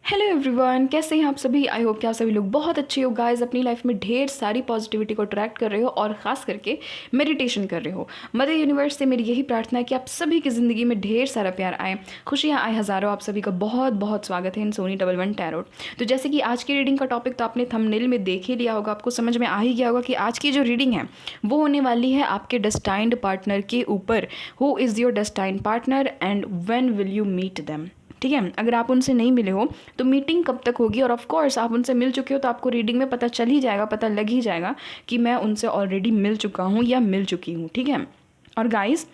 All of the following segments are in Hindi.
हेलो एवरीवन, कैसे हैं आप सभी। आई होप कि आप सभी लोग बहुत अच्छे हो गाइस, अपनी लाइफ में ढेर सारी पॉजिटिविटी को अट्रैक्ट कर रहे हो और ख़ास करके मेडिटेशन कर रहे हो। मदर यूनिवर्स से मेरी यही प्रार्थना है कि आप सभी की ज़िंदगी में ढेर सारा प्यार आए, खुशियाँ आए हज़ारों। आप सभी का बहुत बहुत स्वागत है इन सोनी 11 टैरोट। तो जैसे कि आज की रीडिंग का टॉपिक तो आपने थंबनेल में देख ही लिया होगा, आपको समझ में आ ही गया होगा कि आज की जो रीडिंग है वो होने वाली है आपके डेस्टाइन्ड पार्टनर के ऊपर। Who is your destined partner and when will you meet them. ठीक है, अगर आप उनसे नहीं मिले हो तो मीटिंग कब तक होगी, और ऑफ कोर्स आप उनसे मिल चुके हो तो आपको रीडिंग में पता चल ही जाएगा, पता लग ही जाएगा कि मैं उनसे ऑलरेडी मिल चुका हूँ या मिल चुकी हूँ। ठीक है, और गाइस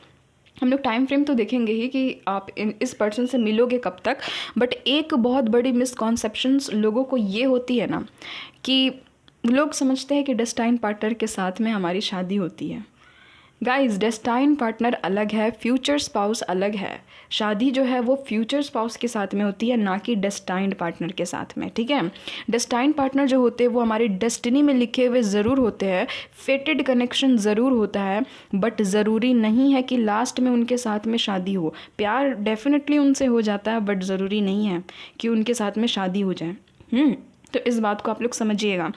हम लोग टाइम फ्रेम तो देखेंगे ही कि आप इस पर्सन से मिलोगे कब तक। बट एक बहुत बड़ी मिसकॉन्सेप्शंस लोगों को ये होती है ना कि लोग समझते हैं कि डेस्टाइन पार्टनर के साथ में हमारी शादी होती है। गाइस, डेस्टाइन पार्टनर अलग है, फ्यूचर स्पाउस अलग है। शादी जो है वो फ्यूचर स्पाउस के साथ में होती है, ना कि डेस्टाइंड पार्टनर के साथ में। ठीक है, डेस्टाइंड पार्टनर जो होते हैं वो हमारी डेस्टिनी में लिखे हुए ज़रूर होते हैं, फेटेड कनेक्शन ज़रूर होता है, बट ज़रूरी नहीं है कि लास्ट में उनके साथ में शादी हो। प्यार डेफिनेटली उनसे हो जाता है, बट ज़रूरी नहीं है कि उनके साथ में शादी हो जाए। तो इस बात को आप लोग समझिएगा।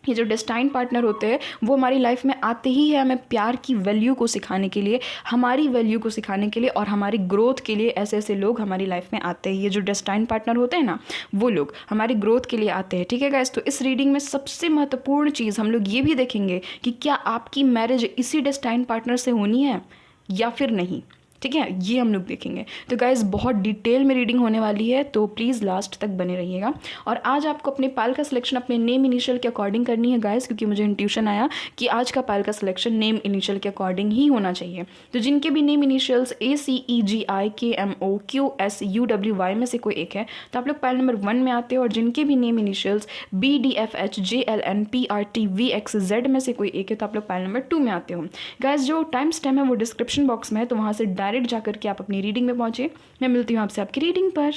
ये जो डेस्टाइन पार्टनर होते हैं वो हमारी लाइफ में आते ही है हमें प्यार की वैल्यू को सिखाने के लिए, हमारी वैल्यू को सिखाने के लिए और हमारी ग्रोथ के लिए। ऐसे ऐसे लोग हमारी लाइफ में आते हैं। ये जो डेस्टाइन पार्टनर होते हैं ना, वो लोग हमारी ग्रोथ के लिए आते हैं। ठीक है गाइस, तो इस रीडिंग में सबसे महत्वपूर्ण चीज़ हम लोग ये भी देखेंगे कि क्या आपकी मैरिज इसी डेस्टाइन पार्टनर से होनी है या फिर नहीं। ठीक है, ये हम लोग देखेंगे। तो गाइज बहुत डिटेल में रीडिंग होने वाली है, तो प्लीज़ लास्ट तक बने रहिएगा। और आज आपको अपने पाल का सिलेक्शन अपने नेम इनिशियल के अकॉर्डिंग करनी है गाइज, क्योंकि मुझे इंट्यूशन आया कि आज का पाल का सिलेक्शन नेम इनिशियल के अकॉर्डिंग ही होना चाहिए। तो जिनके भी नेम इनिशियल्स ACEGIKMOQSUWY में से कोई एक है तो आप लोग पाल नंबर 1 में आते हो, और जिनके भी नेम इनिशियल्स BDFHJLNPRTVXZ में से कोई एक है तो आप लोग पाल नंबर 2 में आते हो। गाइज जो टाइम स्टैम्प है वो डिस्क्रिप्शन बॉक्स में है, तो वहाँ से डायरेक्ट जाकर के आप अपनी रीडिंग में पहुंचे। मैं मिलती हूँ आपसे आपकी रीडिंग पर।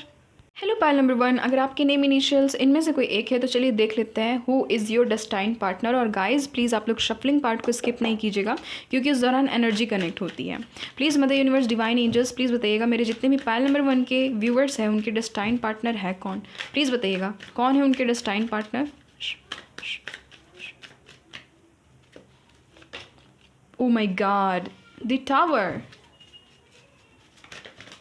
हेलो पाइल नंबर 1, अगर आपके नेम इनिशियल्स इनमें से कोई एक है तो चलिए देख लेते हैं who is your destined partner. और गाइज प्लीज़ आप लोग शफलिंग पार्ट को स्किप नहीं कीजिएगा, क्योंकि उस दौरान एनर्जी कनेक्ट होती है। Please mother universe divine angels please बताइएगा मेरे जितने भी पाइल नंबर 1 के व्यूवर्स हैं उनके डेस्टाइन पार्टनर है कौन। प्लीज़ बताइएगा कौन है उनके destine partner. Oh my god, the tower.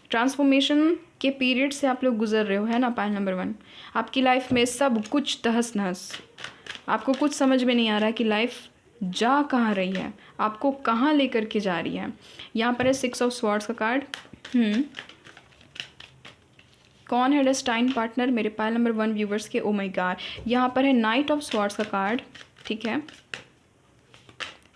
Transformation के पीरियड से आप लोग गुजर रहे हो, है ना पाइल नंबर 1। आपकी लाइफ में सब कुछ तहस नहस, आपको कुछ समझ में नहीं आ रहा है कि लाइफ जा कहाँ रही है, आपको कहाँ लेकर के जा रही है। यहाँ पर है 6 ऑफ स्वॉर्ड्स का कार्ड। कौन है डेस्टाइन पार्टनर मेरे पाइल नंबर 1 व्यूवर्स के। ओ माय गॉड, यहाँ पर है नाइट ऑफ स्वॉर्ड्स का कार्ड। ठीक है,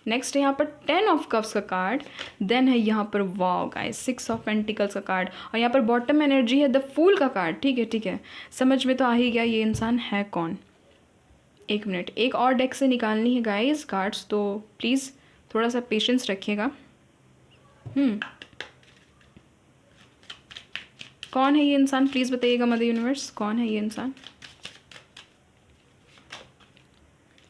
नेक्स्ट है यहाँ पर 10 ऑफ कप्स का कार्ड। देन है यहाँ पर वाओ गाइस 6 ऑफ पेंटिकल्स का कार्ड, और यहाँ पर बॉटम एनर्जी है द फूल का कार्ड। ठीक है, समझ में तो आ ही गया ये इंसान है कौन। एक मिनट, एक और डेक से निकालनी है गाइस कार्ड्स, तो प्लीज़ थोड़ा सा पेशेंस रखिएगा। कौन है ये इंसान प्लीज़ बताइएगा मदर यूनिवर्स, कौन है ये इंसान।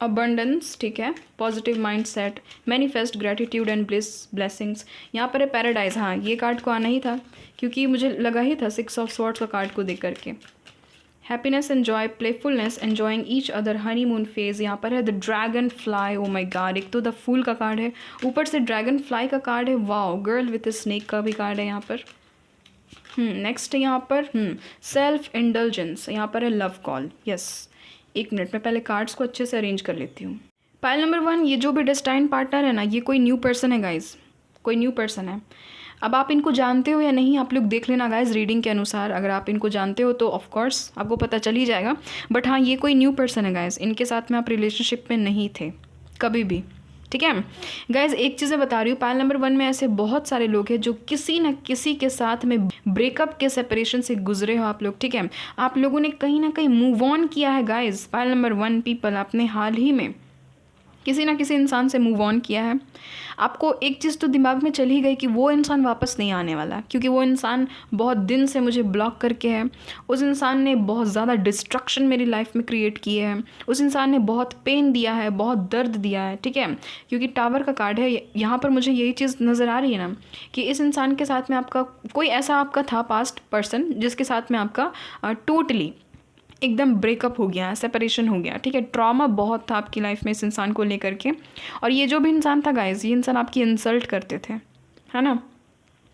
अबंडेंस, ठीक है, positive mind set, manifest gratitude and blessings. यहाँ पर है पैराडाइज। हाँ, ये कार्ड को आना ही था क्योंकि मुझे लगा ही था 6 ऑफ स्वॉर्ड्स का कार्ड को देख करके। Happiness enjoy, playfulness, enjoying each other, honeymoon phase. यहाँ पर है the dragonfly. Oh my god, एक तो द फूल का कार्ड है, ऊपर से ड्रैगन फ्लाई का कार्ड है। Wow, girl with a snake का भी कार्ड है यहाँ पर। नेक्स्ट है यहाँ पर सेल्फ इंडल्जेंस। यहाँ पर है लव कॉल। यस, एक मिनट में पहले कार्ड्स को अच्छे से अरेंज कर लेती हूँ। पाइल नंबर 1, ये जो भी डेस्टाइन पार्टनर है ना, ये कोई न्यू पर्सन है गाइज, कोई न्यू पर्सन है। अब आप इनको जानते हो या नहीं आप लोग देख लेना गाइज रीडिंग के अनुसार। अगर आप इनको जानते हो तो ऑफ कोर्स आपको पता चल ही जाएगा, बट हाँ ये कोई न्यू पर्सन है गाइज, इनके साथ में आप रिलेशनशिप में नहीं थे कभी भी। ठीक है गाइज, एक चीज़ मैं बता रही हूँ, पाइल नंबर 1 में ऐसे बहुत सारे लोग हैं जो किसी न किसी के साथ में ब्रेकअप के सेपरेशन से गुजरे हो आप लोग। ठीक है, आप लोगों ने कहीं ना कहीं मूव ऑन किया है गाइज। पाइल नंबर 1 पीपल, आपने हाल ही में किसी ना किसी इंसान से मूव ऑन किया है। आपको एक चीज़ तो दिमाग में चल ही गई कि वो इंसान वापस नहीं आने वाला, क्योंकि वो इंसान बहुत दिन से मुझे ब्लॉक करके है। उस इंसान ने बहुत ज़्यादा डिस्ट्रक्शन मेरी लाइफ में क्रिएट किए हैं। उस इंसान ने बहुत पेन दिया है, बहुत दर्द दिया है। ठीक है, क्योंकि टावर का कार्ड है यहाँ पर, मुझे यही चीज़ नज़र आ रही है ना कि इस इंसान के साथ में आपका कोई ऐसा आपका था पास्ट पर्सन जिसके साथ में आपका टोटली एकदम ब्रेकअप हो गया, सेपरेशन हो गया, ठीक है। ट्रॉमा बहुत था आपकी लाइफ में इस इंसान को लेकर के। और ये जो भी इंसान था गाइज, ये इंसान आपकी इंसल्ट करते थे, है ना।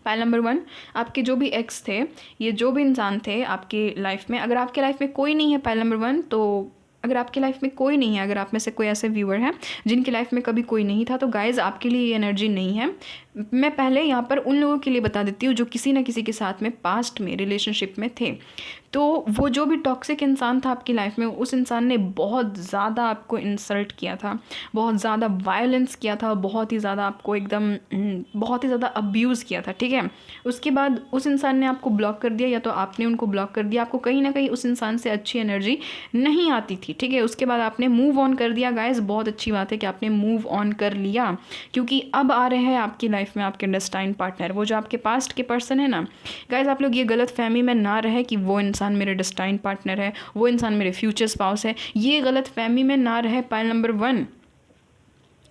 पाइल नंबर 1, आपके जो भी एक्स थे, ये जो भी इंसान थे आपकी लाइफ में, अगर आपके लाइफ में कोई नहीं है पाइल नंबर 1, तो अगर आपकी लाइफ में कोई नहीं है, अगर आप में से कोई ऐसे व्यूअर हैं जिनकी लाइफ में कभी कोई नहीं था, तो गाइज आपके लिए ये एनर्जी नहीं है। मैं पहले यहाँ पर उन लोगों के लिए बता देती हूँ जो किसी ना किसी के साथ में पास्ट में रिलेशनशिप में थे। तो वो जो भी टॉक्सिक इंसान था आपकी लाइफ में, उस इंसान ने बहुत ज़्यादा आपको इंसल्ट किया था, बहुत ज़्यादा वायलेंस किया था, बहुत ही ज़्यादा आपको एकदम बहुत ही ज़्यादा अब्यूज़ किया था, ठीक है। उसके बाद उस इंसान ने आपको ब्लॉक कर दिया या तो आपने उनको ब्लॉक कर दिया। आपको कहीं ना कहीं उस इंसान से अच्छी एनर्जी नहीं आती थी, ठीक है। उसके बाद आपने मूव ऑन कर दिया गाइज, बहुत अच्छी बात है कि आपने मूव ऑन कर लिया, क्योंकि अब आ रहे हैं आपकी लाइफ में आपके डेस्टाइन पार्टनर, वो जो आपके पास्ट के पर्सन है ना। गाइज आप लोग ये गलत फहमी में ना रहे कि वो इंसान मेरे डेस्टाइन पार्टनर है, वो इंसान मेरे फ्यूचर स्पाउस है, ये गलत फहमी में ना रहे। पाइल नंबर 1,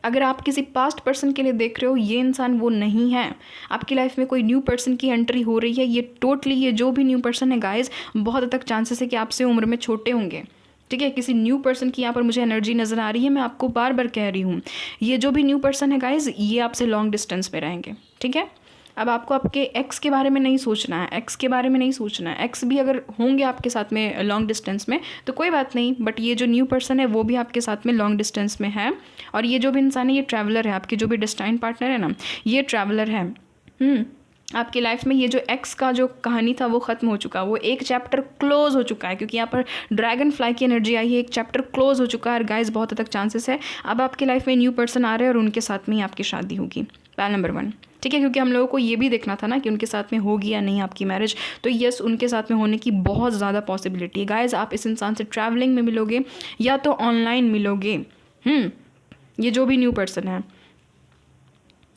अगर आप किसी पास्ट पर्सन के लिए देख रहे हो, ये इंसान वो नहीं है। आपकी लाइफ में कोई न्यू पर्सन की एंट्री हो रही है, ये टोटली ये जो भी न्यू पर्सन है गाइज, बहुत हद तक चांसेस है कि आपसे उम्र में छोटे होंगे, ठीक है। किसी न्यू पर्सन की यहाँ पर मुझे एनर्जी नज़र आ रही है, मैं आपको बार बार कह रही हूँ, ये जो भी न्यू पर्सन है गाइज, ये आपसे लॉन्ग डिस्टेंस पे रहेंगे, ठीक है। अब आपको आपके एक्स के बारे में नहीं सोचना है, एक्स के बारे में नहीं सोचना है। एक्स भी अगर होंगे आपके साथ में लॉन्ग डिस्टेंस में तो कोई बात नहीं, बट ये जो न्यू पर्सन है वो भी आपके साथ में लॉन्ग डिस्टेंस में है। और ये जो भी इंसान है ये ट्रैवलर है, आपके जो भी डेस्टाइन पार्टनर है ना, ये ट्रैवलर है। आपकी लाइफ में ये जो एक्स का जो कहानी था वो ख़त्म हो चुका, वो एक चैप्टर क्लोज हो चुका है, क्योंकि यहाँ पर ड्रैगन फ्लाई की एनर्जी आई है, एक चैप्टर क्लोज हो चुका है। और गाइस बहुत हद तक चांसेस है अब आपकी लाइफ में न्यू पर्सन आ रहे हैं और उनके साथ में ही आपकी शादी होगी। पैल नंबर 1, ठीक है, क्योंकि हम लोगों को ये भी देखना था ना कि उनके साथ में होगी या नहीं आपकी मैरिज, तो यस उनके साथ में होने की बहुत ज़्यादा पॉसिबिलिटी है। गाइस आप इस इंसान से ट्रैवलिंग में मिलोगे या तो ऑनलाइन मिलोगे। ये जो भी न्यू पर्सन है,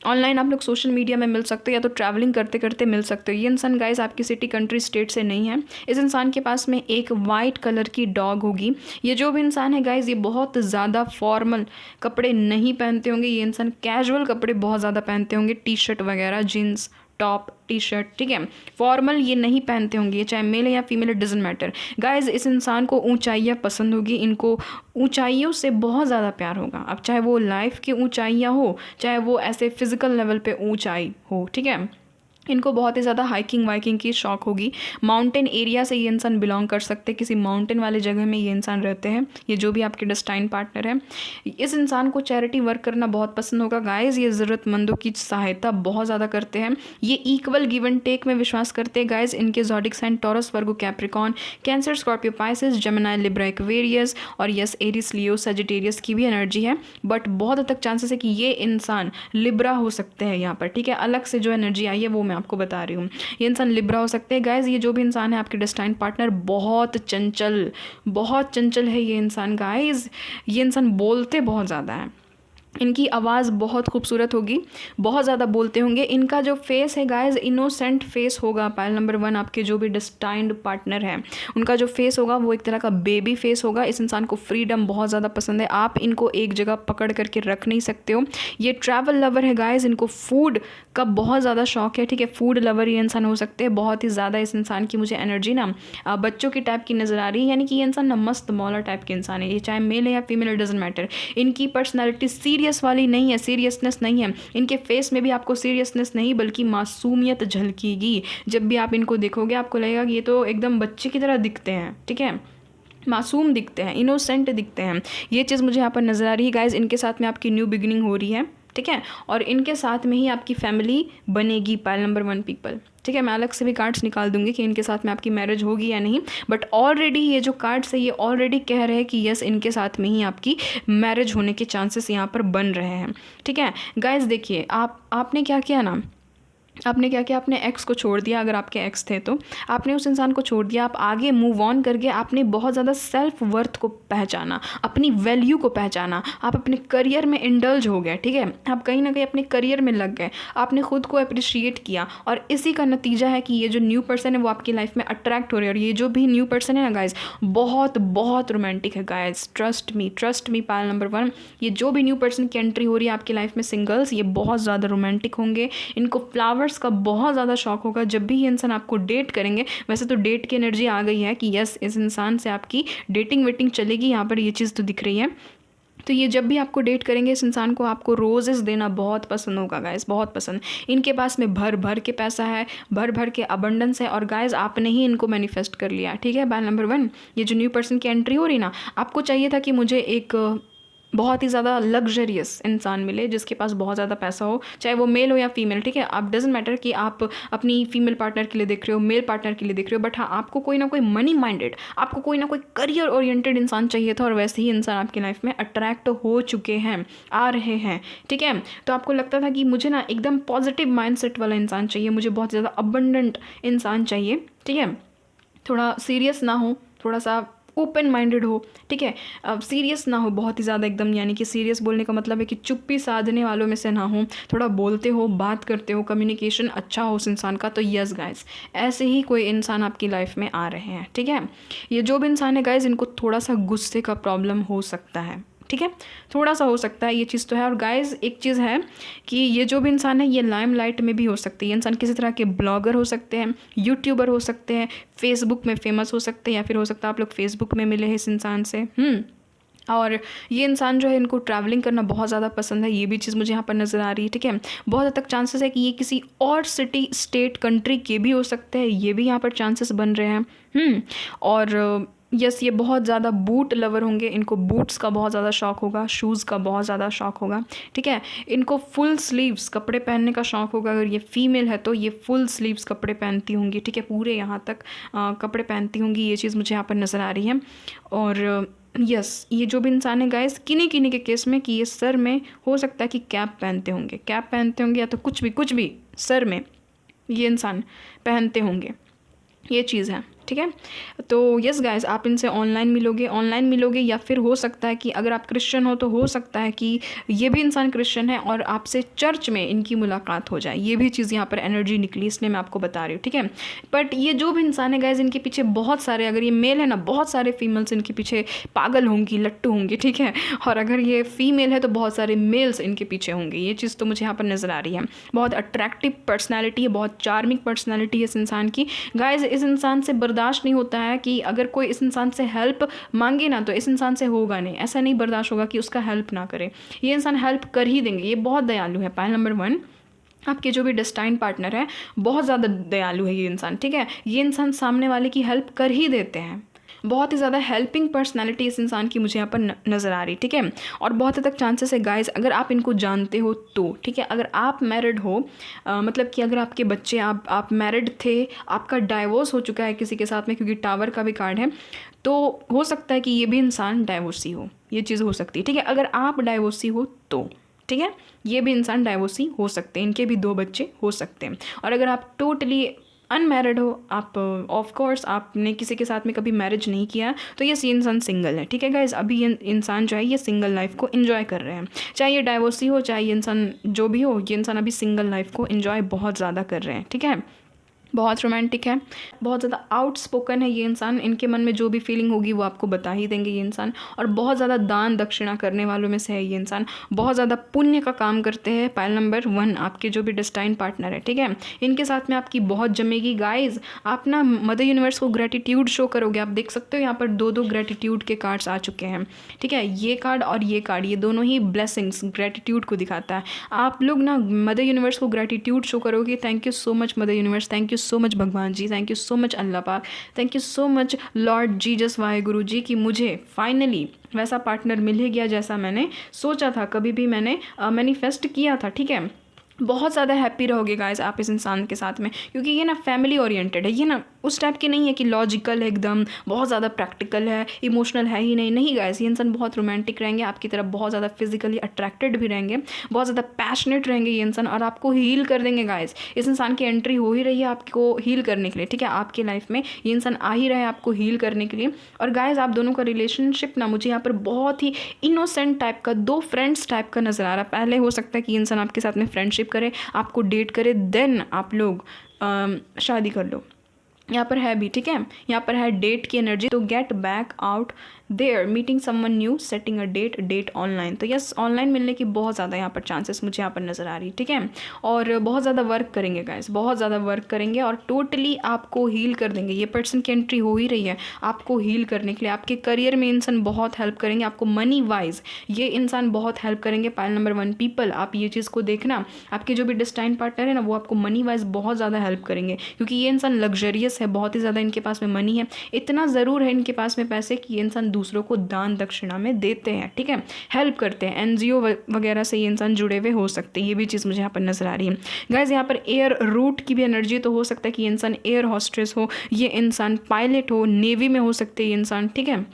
ऑनलाइन आप लोग सोशल मीडिया में मिल सकते हो या तो ट्रैवलिंग करते करते मिल सकते हो। ये इंसान गाइस आपकी सिटी कंट्री स्टेट से नहीं है। इस इंसान के पास में एक वाइट कलर की डॉग होगी। ये जो भी इंसान है गाइस, ये बहुत ज़्यादा फॉर्मल कपड़े नहीं पहनते होंगे। ये इंसान कैजुअल कपड़े बहुत ज़्यादा पहनते होंगे, टी शर्ट वगैरह, जीन्स टॉप, टी शर्ट, ठीक है। फॉर्मल ये नहीं पहनते होंगे, चाहे मेल है या फीमेल, डजंट मैटर। गाइज इस इंसान को ऊंचाइयाँ पसंद होगी, इनको ऊंचाइयों से बहुत ज़्यादा प्यार होगा। अब चाहे वो लाइफ की ऊंचाइयाँ हो, चाहे वो ऐसे फिजिकल लेवल पे ऊंचाई हो, ठीक है। इनको बहुत ही ज़्यादा हाइकिंग वाइकिंग की शौक होगी। माउंटेन एरिया से ये इंसान बिलोंग कर सकते हैं, किसी माउंटेन वाले जगह में ये इंसान रहते हैं। ये जो भी आपके डेस्टाइन पार्टनर है, इस इंसान को चैरिटी वर्क करना बहुत पसंद होगा। गाइस ये ज़रूरतमंदों की सहायता बहुत ज़्यादा करते हैं। ये इक्वल गिव एंड टेक में विश्वास करते हैं। गाइस इनके zodiac sign Taurus, Virgo, Capricorn, Cancer, Scorpio, Pisces, Gemini, Libra, Aquarius और यस एरिस, लियो, सजिटेरियस की भी एनर्जी है। बट बहुत हद तक चांसेस है कि ये इंसान लिब्रा हो सकते हैं यहाँ पर, ठीक है। अलग से जो एनर्जी आई है वो मैं आपको बता रही हूँ। ये इंसान लिब्रा हो सकते हैं। गाइज ये जो भी इंसान है आपके डेस्टाइन पार्टनर, बहुत चंचल है ये इंसान। गाइज ये इंसान बोलते बहुत ज़्यादा है, इनकी आवाज़ बहुत खूबसूरत होगी, बहुत ज़्यादा बोलते होंगे। इनका जो फेस है गाइज, इनोसेंट फेस होगा। पाइल नंबर 1 आपके जो भी डेस्टाइंड पार्टनर है, उनका जो फेस होगा वो एक तरह का बेबी फेस होगा। इस इंसान को फ्रीडम बहुत ज़्यादा पसंद है, आप इनको एक जगह पकड़ करके रख नहीं सकते हो। ये ट्रैवल लवर है गाइज, इनको फूड का बहुत ज़्यादा शौक है, ठीक है। फूड लवर ये इंसान हो सकते हैं। बहुत ही ज़्यादा इस इंसान की मुझे एनर्जी ना बच्चों की टाइप की नज़र आ रही है, यानी कि ये इंसान ना मस्त मौला टाइप के इंसान है। ये चाहे मेल है या फीमेल, डजंट मैटर। इनकी पर्सनैलिटी सीरियस वाली नहीं है, सीरियसनेस नहीं है। इनके फेस में भी आपको सीरियसनेस नहीं बल्कि मासूमियत झलकेगी। जब भी आप इनको देखोगे आपको लगेगा कि ये तो एकदम बच्चे की तरह दिखते हैं, ठीक है, मासूम दिखते हैं, इनोसेंट दिखते हैं। ये चीज़ मुझे यहाँ पर नज़र आ रही है। गाइज इनके साथ में आपकी न्यू बिगिनिंग हो रही है, ठीक है, और इनके साथ में ही आपकी फैमिली बनेगी। पाइल नंबर 1 पीपल, ठीक है। मैं अलग से भी कार्ड्स निकाल दूंगी कि इनके साथ में आपकी मैरिज होगी या नहीं, बट ऑलरेडी ये जो कार्ड्स है ये ऑलरेडी कह रहे हैं कि यस इनके साथ में ही आपकी मैरिज होने के चांसेस यहाँ पर बन रहे हैं, ठीक है। गाइज देखिए आपने क्या किया ना, आपने क्या किया, आपने एक्स को छोड़ दिया। अगर आपके एक्स थे तो आपने उस इंसान को छोड़ दिया, आप आगे मूव ऑन करके आपने बहुत ज़्यादा सेल्फ वर्थ को पहचाना, अपनी वैल्यू को पहचाना। आप अपने करियर में इंडल्ज हो गए, ठीक है। आप कहीं ना कहीं अपने करियर में लग गए, आपने खुद को अप्रिशिएट किया और इसी का नतीजा है कि ये जो न्यू पर्सन है वो आपकी लाइफ में अट्रैक्ट हो रहे हैं। और ये जो भी न्यू पर्सन है ना गाइज, बहुत रोमांटिक है guys, trust me. Pile number 1 ये जो भी न्यू पर्सन की एंट्री हो रही है आपकी लाइफ में, सिंगल्स, ये बहुत ज़्यादा रोमांटिक होंगे। इनको फ्लावर्स यूनिवर्स का बहुत ज़्यादा शौक होगा जब भी ये इंसान आपको डेट करेंगे। वैसे तो डेट की एनर्जी आ गई है कि यस इस इंसान से आपकी डेटिंग वेटिंग चलेगी, यहाँ पर ये चीज़ तो दिख रही है। तो ये जब भी आपको डेट करेंगे इस इंसान को आपको रोजेस देना बहुत पसंद होगा गाइस, बहुत पसंद। इनके पास में भर भर के पैसा है, भर भर के अबंडेंस है, और गाइस आपने ही इनको मैनिफेस्ट कर लिया, ठीक है। बाय नंबर 1 ये जो न्यू पर्सन की एंट्री हो रही ना, आपको चाहिए था कि मुझे एक बहुत ही ज़्यादा लग्जरियस इंसान मिले जिसके पास बहुत ज़्यादा पैसा हो, चाहे वो मेल हो या फीमेल, ठीक है। आप डजेंट मैटर कि आप अपनी फीमेल पार्टनर के लिए देख रहे हो, मेल पार्टनर के लिए देख रहे हो, बट हाँ आपको कोई ना कोई मनी माइंडेड, आपको कोई ना कोई करियर ओरिएंटेड इंसान चाहिए था, और वैसे ही इंसान आपकी लाइफ में अट्रैक्ट हो चुके हैं, आ रहे हैं, ठीक है। तो आपको लगता था कि मुझे ना एकदम पॉजिटिव माइंडसेट वाला इंसान चाहिए, मुझे बहुत ज़्यादा अबंडेंट इंसान चाहिए, ठीक है। थोड़ा सीरियस ना हो, थोड़ा सा ओपन माइंडेड हो, ठीक है। सीरियस ना हो बहुत ही ज़्यादा एकदम, यानी कि सीरियस बोलने का मतलब है कि चुप्पी साधने वालों में से ना हो, थोड़ा बोलते हो, बात करते हो, कम्युनिकेशन अच्छा हो उस इंसान का। तो यस गाइस ऐसे ही कोई इंसान आपकी लाइफ में आ रहे हैं, ठीक है। ये जो भी इंसान है गाइस इनको थोड़ा सा गुस्से का प्रॉब्लम हो सकता है, ठीक है, थोड़ा सा हो सकता है, ये चीज़ तो है। और गाइस एक चीज़ है कि ये जो भी इंसान है ये लाइमलाइट में भी हो सकती है। इंसान किसी तरह के ब्लॉगर हो सकते हैं, यूट्यूबर हो सकते हैं, फेसबुक में फेमस हो सकते हैं, या फिर हो सकता है आप लोग फेसबुक में मिले हैं इस इंसान से। और ये इंसान जो है इनको ट्रैवलिंग करना बहुत ज़्यादा पसंद है, ये भी चीज़ मुझे यहाँ पर नज़र आ रही है, ठीक है। बहुत हद तक चांसेस है कि ये किसी और सिटी स्टेट कंट्री के भी हो सकते हैं, ये भी यहाँ पर चांसेस बन रहे हैं। और यस ये बहुत ज़्यादा बूट लवर होंगे, इनको बूट्स का बहुत ज़्यादा शौक होगा, शूज़ का बहुत ज़्यादा शौक होगा, ठीक है। इनको फुल स्लीव्स कपड़े पहनने का शौक होगा, अगर ये फीमेल है तो ये फुल स्लीव्स कपड़े पहनती होंगी, ठीक है, पूरे यहाँ तक कपड़े पहनती होंगी, ये चीज़ मुझे यहाँ पर नज़र आ रही है। और यस ये जो भी इंसान है गाइस किन्हीं के केस में कि ये सर में हो सकता है कि कैप पहनते होंगे, कैप पहनते होंगे, या तो कुछ भी सर में ये इंसान पहनते होंगे, ये चीज़ है, ठीक है। तो यस गाइस आप इनसे ऑनलाइन मिलोगे, या फिर हो सकता है कि अगर आप क्रिश्चियन हो तो हो सकता है कि ये भी इंसान क्रिश्चियन है और आपसे चर्च में इनकी मुलाकात हो जाए, ये भी चीज़ यहाँ पर एनर्जी निकली, इसलिए मैं आपको बता रही हूँ, ठीक है। बट ये जो भी इंसान है गाइस इनके पीछे बहुत सारे, अगर ये मेल है ना बहुत सारे फीमेल्स इनके पीछे पागल होंगी, लट्टू होंगी, ठीक है। और अगर ये फीमेल है तो बहुत सारे मेल्स इनके पीछे होंगे, ये चीज़ तो मुझे यहाँ पर नज़र आ रही है। बहुत अट्रैक्टिव पर्सनैलिटी है, बहुत चार्मिंग पर्सनैलिटी है इस इंसान की। गाइस इस इंसान से बर्दाश्त नहीं होता है कि अगर कोई इस इंसान से हेल्प मांगे ना तो इस इंसान से होगा नहीं, ऐसा नहीं बर्दाश्त होगा कि उसका हेल्प ना करे, ये इंसान हेल्प कर ही देंगे, ये बहुत दयालु है। पॉइंट नंबर 1 आपके जो भी डेस्टाइन पार्टनर है बहुत ज़्यादा दयालु है ये इंसान, ठीक है। ये इंसान सामने वाले की हेल्प कर ही देते हैं, बहुत ही ज़्यादा हेल्पिंग पर्सनालिटी इस इंसान की मुझे यहाँ पर नज़र आ रही, ठीक है। और बहुत हद तक चांसेस है गाइस अगर आप इनको जानते हो तो, ठीक है। अगर आप मैरिड हो मतलब कि अगर आपके बच्चे आप मैरिड थे, आपका डाइवोर्स हो चुका है किसी के साथ में, क्योंकि टावर का भी कार्ड है, तो हो सकता है कि ये भी इंसान डाइवोर्सी हो, ये चीज़ हो सकती है, ठीक है। अगर आप डाइवोर्सी हो तो ठीक है, ये भी इंसान डाइवोर्सी हो सकते हैं, इनके भी 2 बच्चे हो सकते हैं। और अगर आप टोटली अनमैरिड हो, आप ऑफ कोर्स आपने किसी के साथ में कभी मैरिज नहीं किया, तो ये इंसान सिंगल है, ठीक है गाइज। अभी ये इंसान जो है ये सिंगल लाइफ को एंजॉय कर रहे हैं, चाहे ये डाइवोर्सी हो, चाहे ये इंसान जो भी हो, ये इंसान अभी सिंगल लाइफ को एंजॉय बहुत ज़्यादा कर रहे हैं, ठीक है। बहुत रोमांटिक है, बहुत ज़्यादा आउटस्पोकन है ये इंसान, इनके मन में जो भी फीलिंग होगी वो आपको बता ही देंगे ये इंसान। और बहुत ज़्यादा दान दक्षिणा करने वालों में से है ये इंसान, बहुत ज़्यादा पुण्य का काम करते हैं। पाइल नंबर 1 आपके जो भी डेस्टाइन पार्टनर है, ठीक है, इनके साथ में आपकी बहुत जमेगी गाइज। आप ना मदर यूनिवर्स को ग्रेटिट्यूड शो करोगे, आप देख सकते हो यहाँ पर 2 ग्रेटिट्यूड के कार्ड्स आ चुके हैं, ठीक है। ये कार्ड और ये कार्ड, ये दोनों ही ब्लेसिंग्स ग्रेटिट्यूड को दिखाता है। आप लोग ना मदर यूनिवर्स को ग्रेटिट्यूड शो करोगे, thank you so much mother universe, thank you so much भगवान ji, thank you so much Allah पाक, thank you so much lord Jesus Waheguru ji कि मुझे फाइनली वैसा पार्टनर मिल ही गया जैसा मैंने सोचा था, कभी भी मैंने मैनिफेस्ट किया था, ठीक है। बहुत ज़्यादा हैप्पी रहोगे गाइस आप इस इंसान के साथ में, क्योंकि ये ना फैमिली ओरिएंटेड है, ये ना उस टाइप के नहीं है कि लॉजिकल है एकदम, बहुत ज़्यादा प्रैक्टिकल है, इमोशनल है ही नहीं गाइस। ये इंसान बहुत रोमांटिक रहेंगे, आपकी तरफ बहुत ज़्यादा फिजिकली अट्रैक्टेड भी रहेंगे, बहुत ज़्यादा पैशनेट रहेंगे ये इंसान, और आपको हील कर देंगे गाइस। इस इंसान की एंट्री हो ही रही है आपको हील करने के लिए, ठीक है। आपकी लाइफ में ये इंसान आ ही रहा है आपको हील करने के लिए। और गाइस आप दोनों का रिलेशनशिप ना मुझे यहाँ पर बहुत ही इनोसेंट टाइप का, 2 फ्रेंड्स टाइप का नज़र आ रहा है। पहले हो सकता है कि इंसान आपके साथ में फ्रेंडशिप करे, आपको डेट करे, देन आप लोग शादी कर लो, यहाँ पर है भी, ठीक है। यहाँ पर है डेट की एनर्जी, तो get back out there, meeting someone new, setting a date online. तो यस, ऑनलाइन मिलने की बहुत ज़्यादा यहाँ पर चांसेस मुझे यहाँ पर नज़र आ रही, ठीक है। और बहुत ज़्यादा वर्क करेंगे गाइस, बहुत ज़्यादा वर्क करेंगे और टोटली आपको हील कर देंगे। ये पर्सन की एंट्री हो ही रही है आपको हील करने के लिए। आपके करियर में इंसान बहुत हेल्प करेंगे, आपको मनी वाइज ये इंसान बहुत हेल्प करेंगे। पाइल नंबर 1 पीपल, आप ये चीज़ को देखना, आपके जो भी डेस्टाइन पार्टनर है ना, वो आपको मनी वाइज बहुत ज़्यादा हेल्प करेंगे, क्योंकि ये इंसान लग्जरियस है, बहुत ही ज़्यादा इनके पास में मनी है। इतना ज़रूर है इनके पास में पैसे कि ये इंसान दूसरों को दान दक्षिणा में देते हैं, ठीक है, हेल्प करते हैं। एनजीओ वगैरह से ये इंसान जुड़े हुए हो सकते हैं, ये भी चीज़ मुझे यहाँ पर नजर आ रही है गाइज। यहाँ पर एयर रूट की भी एनर्जी, तो हो सकता है कि ये इंसान एयर हॉस्टेस हो, ये इंसान पायलट हो, नेवी में हो सकते हैं ये इंसान, ठीक है,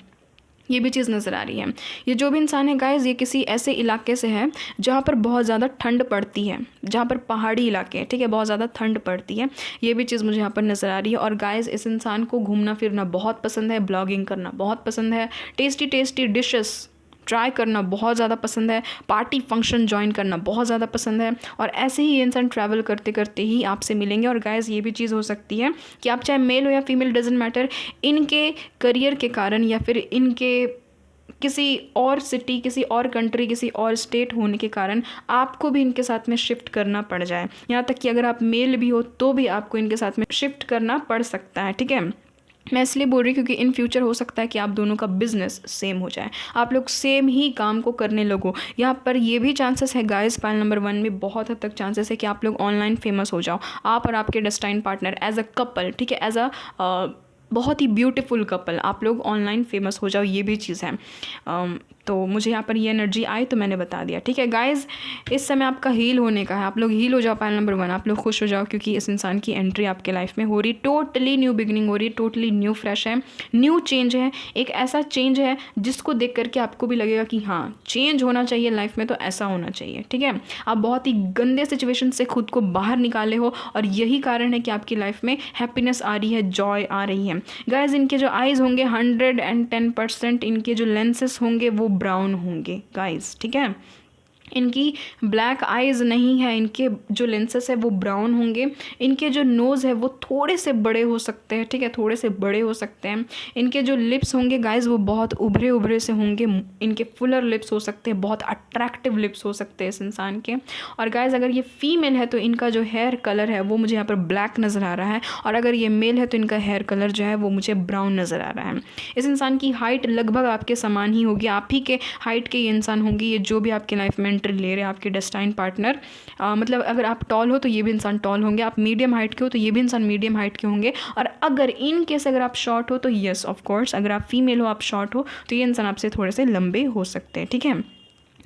ये भी चीज़ नज़र आ रही है। ये जो भी इंसान है गाइज़, ये किसी ऐसे इलाके से है जहाँ पर बहुत ज़्यादा ठंड पड़ती है, जहाँ पर पहाड़ी इलाके हैं, ठीक है, बहुत ज़्यादा ठंड पड़ती है, ये भी चीज़ मुझे यहाँ पर नज़र आ रही है। और गाइज़, इस इंसान को घूमना फिरना बहुत पसंद है, ब्लॉगिंग करना बहुत पसंद है, टेस्टी टेस्टी डिशेस ट्राई करना बहुत ज़्यादा पसंद है, पार्टी फंक्शन ज्वाइन करना बहुत ज़्यादा पसंद है। और ऐसे ही ये इंसान ट्रैवल करते करते ही आपसे मिलेंगे। और गाइस, ये भी चीज़ हो सकती है कि आप चाहे मेल हो या फीमेल, डजेंट मैटर, इनके करियर के कारण या फिर इनके किसी और सिटी, किसी और कंट्री, किसी और स्टेट होने के कारण आपको भी इनके साथ में शिफ्ट करना पड़ जाए। यहाँ तक कि अगर आप मेल भी हो तो भी आपको इनके साथ में शिफ्ट करना पड़ सकता है, ठीक है। मैं इसलिए बोल रही हूँ क्योंकि इन फ्यूचर हो सकता है कि आप दोनों का बिजनेस सेम हो जाए, आप लोग सेम ही काम को करने लगो। यहाँ पर ये भी चांसेस है गाइस, पाइल नंबर 1 में बहुत हद तक चांसेस है कि आप लोग ऑनलाइन फेमस हो जाओ, आप और आपके destine partner as a couple, ठीक है, एज अ बहुत ही ब्यूटीफुल कपल आप लोग ऑनलाइन फेमस हो जाओ, ये भी चीज़ है। तो मुझे यहाँ पर ये एनर्जी आई तो मैंने बता दिया, ठीक है गाइज। इस समय आपका हील होने का है, आप लोग हील हो जाओ। पाइल नंबर 1, आप लोग खुश हो जाओ क्योंकि इस इंसान की एंट्री आपके लाइफ में हो रही, टोटली न्यू बिगनिंग हो रही है, टोटली न्यू फ्रेश है, न्यू चेंज है, एक ऐसा चेंज है जिसको देख करके आपको भी लगेगा कि हाँ, चेंज होना चाहिए लाइफ में, तो ऐसा होना चाहिए, ठीक है। आप बहुत ही गंदे सिचुएशन से खुद को बाहर निकाले हो और यही कारण है कि आपकी लाइफ में हैप्पीनेस आ रही है, जॉय आ रही है। गाइज, इनके जो आईज होंगे 110%, इनके जो लेंसेस होंगे वो ब्राउन होंगे गाइज, ठीक है। इनकी ब्लैक आइज़ नहीं है, इनके जो लेंसेस है वो ब्राउन होंगे। इनके जो नोज़ है वो थोड़े से बड़े हो सकते हैं, ठीक है, थोड़े से बड़े हो सकते हैं। इनके जो लिप्स होंगे गाइज वो बहुत उभरे उभरे से होंगे, इनके फुलर लिप्स हो सकते हैं, बहुत अट्रैक्टिव लिप्स हो सकते हैं इस इंसान के। और गाइज, अगर ये फीमेल है तो इनका जो हेयर कलर है वो मुझे यहाँ पर ब्लैक नज़र आ रहा है, और अगर ये मेल है तो इनका हेयर कलर जो है वो मुझे ब्राउन नज़र आ रहा है। इस इंसान की हाइट लगभग आपके समान ही होगी, आप ही के हाइट के ये इंसान होंगे, ये जो भी आपकी लाइफ में एंट्री ले रहे हैं आपके डेस्टाइन पार्टनर। मतलब अगर आप टॉल हो तो ये भी इंसान टॉल होंगे, आप मीडियम हाइट के हो तो ये भी इंसान मीडियम हाइट के होंगे, और अगर इन केस अगर आप शॉर्ट हो तो यस ऑफ कोर्स, अगर आप फीमेल हो, आप शॉर्ट हो, तो ये इंसान आपसे थोड़े से लंबे हो सकते हैं, ठीक है।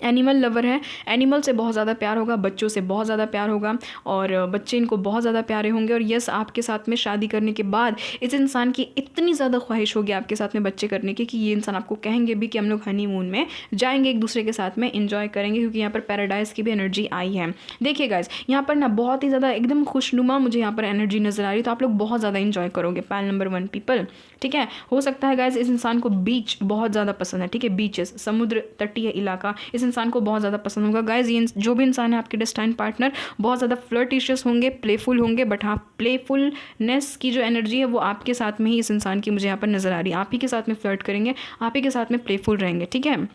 एनिमल लवर है, एनिमल से बहुत ज़्यादा प्यार होगा, बच्चों से बहुत ज़्यादा प्यार होगा, और बच्चे इनको बहुत ज़्यादा प्यारे होंगे। और यस, आपके साथ में शादी करने के बाद इस इंसान की इतनी ज़्यादा ख्वाहिश होगी आपके साथ में बच्चे करने की कि ये इंसान आपको कहेंगे भी कि हम लोग हनीमून में जाएंगे, एक दूसरे के साथ में इंजॉय करेंगे, क्योंकि यहाँ पर पैराडाइज की भी एनर्जी आई है। देखिए गाइज, यहाँ पर ना बहुत ही ज़्यादा एकदम खुशनुमा मुझे यहाँ पर एनर्जी नज़र आ रही है, तो आप लोग बहुत ज़्यादा इंजॉय करोगे। पाइल नंबर 1 पीपल, ठीक है। हो सकता है गाइज इस इंसान को बीच बहुत ज़्यादा पसंद है, ठीक है, बीचेस, समुद्र तटीय इलाका इस इंसान को बहुत ज़्यादा पसंद होगा। गाइज, ये जो भी इंसान है आपके डेस्टाइन पार्टनर बहुत ज़्यादा फ्लर्टिशियस होंगे, प्लेफुल होंगे, बट हाँ, प्लेफुलनेस की जो एनर्जी है वो आपके साथ में ही इस इंसान की मुझे यहाँ पर नज़र आ रही है। आप ही के साथ में फ्लर्ट करेंगे, आप ही के साथ में प्लेफुल रहेंगे, ठीक है।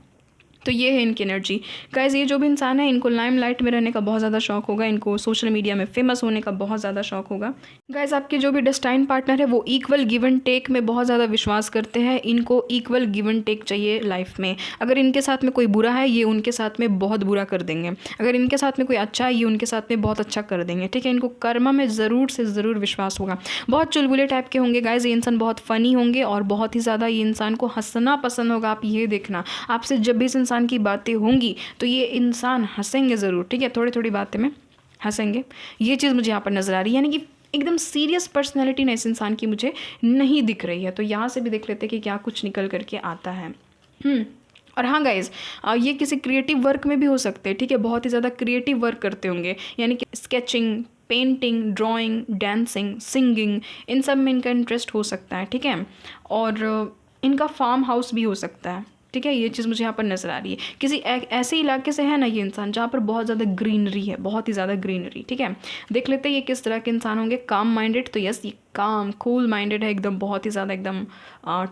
तो ये है इनकी एनर्जी। गाइज, ये जो भी इंसान है इनको लाइमलाइट में रहने का बहुत ज़्यादा शौक होगा, इनको सोशल मीडिया में फेमस होने का बहुत ज़्यादा शौक होगा। गाइज, आपके जो भी डेस्टाइन पार्टनर है वो इक्वल गिव एंड टेक में बहुत ज़्यादा विश्वास करते हैं, इनको इक्वल गिव एंड टेक चाहिए लाइफ में। अगर इनके साथ में कोई बुरा है ये उनके साथ में बहुत बुरा कर देंगे, अगर इनके साथ में कोई अच्छा है ये उनके साथ में बहुत अच्छा कर देंगे, ठीक है। इनको कर्म में ज़रूर से ज़रूर विश्वास होगा, बहुत चुलबुले टाइप के होंगे। गाइज, ये इंसान बहुत फ़नी होंगे और बहुत ही ज़्यादा ये इंसान को हंसना पसंद होगा। आप ये देखना, आपसे जब भी इस इंसान की बातें होंगी तो ये इंसान हंसेंगे ज़रूर, ठीक है, थोड़ी थोड़ी बातें में हंसेंगे, ये चीज़ मुझे यहाँ पर नज़र आ रही है। यानी कि एकदम सीरियस पर्सनैलिटी ना इस इंसान की मुझे नहीं दिख रही है। तो यहाँ से भी देख लेते हैं कि क्या कुछ निकल करके आता है। और हाँ गाइज, ये किसी क्रिएटिव वर्क में भी हो सकते हैं, ठीक है, बहुत ही ज़्यादा क्रिएटिव वर्क करते होंगे, यानी कि sketching, painting, drawing, dancing, singing, इन सब में इनका इंटरेस्ट हो सकता है, ठीक है। और इनका फार्म हाउस भी हो सकता है, ठीक है, ये चीज़ मुझे यहाँ पर नज़र आ रही है। किसी ऐसे इलाके से है ना ये इंसान जहाँ पर बहुत ज़्यादा ग्रीनरी है, बहुत ही ज़्यादा ग्रीनरी। ठीक है, देख लेते हैं ये किस तरह के इंसान होंगे। काम माइंडेड, तो यस ये काम कूल माइंडेड है, एकदम बहुत ही ज़्यादा एकदम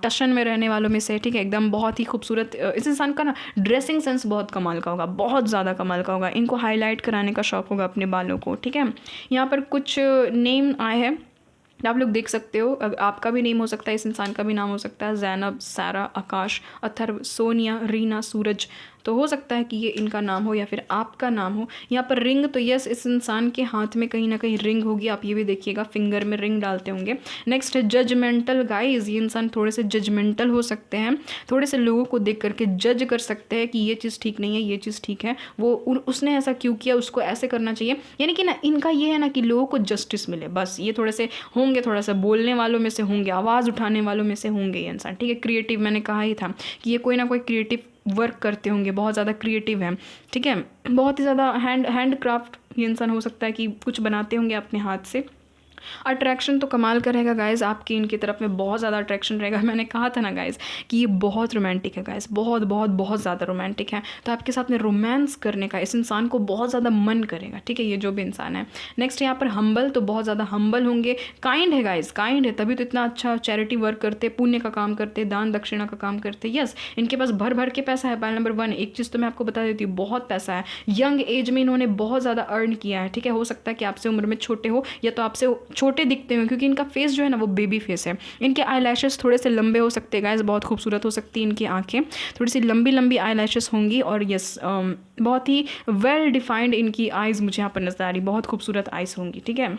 टशन में रहने वालों में से। ठीक है, एकदम बहुत ही खूबसूरत। इस इंसान का ना ड्रेसिंग सेंस बहुत कमाल का होगा, बहुत ज़्यादा कमाल का होगा। इनको हाईलाइट कराने का शौक़ होगा अपने बालों को। ठीक है, यहाँ पर कुछ नेम आए हैं, आप लोग देख सकते हो। आपका भी नेम हो सकता है, इस इंसान का भी नाम हो सकता है। जैनब, सारा, आकाश, अथर्व, सोनिया, रीना, सूरज, तो हो सकता है कि ये इनका नाम हो या फिर आपका नाम हो। यहाँ पर रिंग, तो यस इस इंसान के हाथ में कहीं ना कहीं रिंग होगी, आप ये भी देखिएगा, फिंगर में रिंग डालते होंगे। नेक्स्ट है जजमेंटल गाइज, ये इंसान थोड़े से जजमेंटल हो सकते हैं, थोड़े से लोगों को देख करके जज कर सकते हैं कि ये चीज़ ठीक नहीं है, ये चीज़ ठीक है, वो उसने ऐसा क्यों किया, उसको ऐसे करना चाहिए। यानी कि ना इनका ये है ना कि लोगों को जस्टिस मिले, बस। ये थोड़े से होंगे, थोड़ा सा बोलने वालों में से होंगे, आवाज़ उठाने वालों में से होंगे ये इंसान। ठीक है, क्रिएटिव, मैंने कहा ही था कि ये कोई ना कोई क्रिएटिव वर्क करते होंगे, बहुत ज़्यादा क्रिएटिव हैं। ठीक है, बहुत ही ज़्यादा हैंड क्राफ्ट ये इंसान हो सकता है कि कुछ बनाते होंगे अपने हाथ से। अट्रैक्शन तो कमाल का रहेगा गाइज़, आपकी इनकी तरफ में बहुत ज़्यादा अट्रैक्शन रहेगा। मैंने कहा था ना गाइज़ कि ये बहुत रोमांटिक है गाइज़, बहुत बहुत बहुत ज़्यादा रोमांटिक है। तो आपके साथ में रोमांस करने का इस इंसान को बहुत ज़्यादा मन करेगा। ठीक है, ये जो भी इंसान है। नेक्स्ट यहाँ पर हम्बल, तो बहुत ज़्यादा हम्बल होंगे। काइंड है गाइज़, काइंड है, तभी तो इतना अच्छा चैरिटी वर्क करते, पुण्य का काम करते, दान दक्षिणा का काम करते। यस, इनके पास भर भर के पैसा है। पॉइंट नंबर 1, एक चीज़ तो मैं आपको बता देती हूँ, बहुत पैसा है। यंग एज में इन्होंने बहुत ज़्यादा अर्न किया है। ठीक है, हो सकता है कि आपसे उम्र में छोटे हो या तो आपसे छोटे दिखते हो, क्योंकि इनका फेस जो है ना वो बेबी फेस है। इनके आई लैशेस थोड़े से लंबे हो सकते हैं गाइस, बहुत खूबसूरत हो सकती है इनकी आंखें, थोड़ी सी लंबी लंबी आई लैशेस होंगी। और यस बहुत ही वेल डिफाइंड इनकी आइज़ मुझे यहाँ पर नजर आ रही, बहुत खूबसूरत आइज़ होंगी। ठीक है,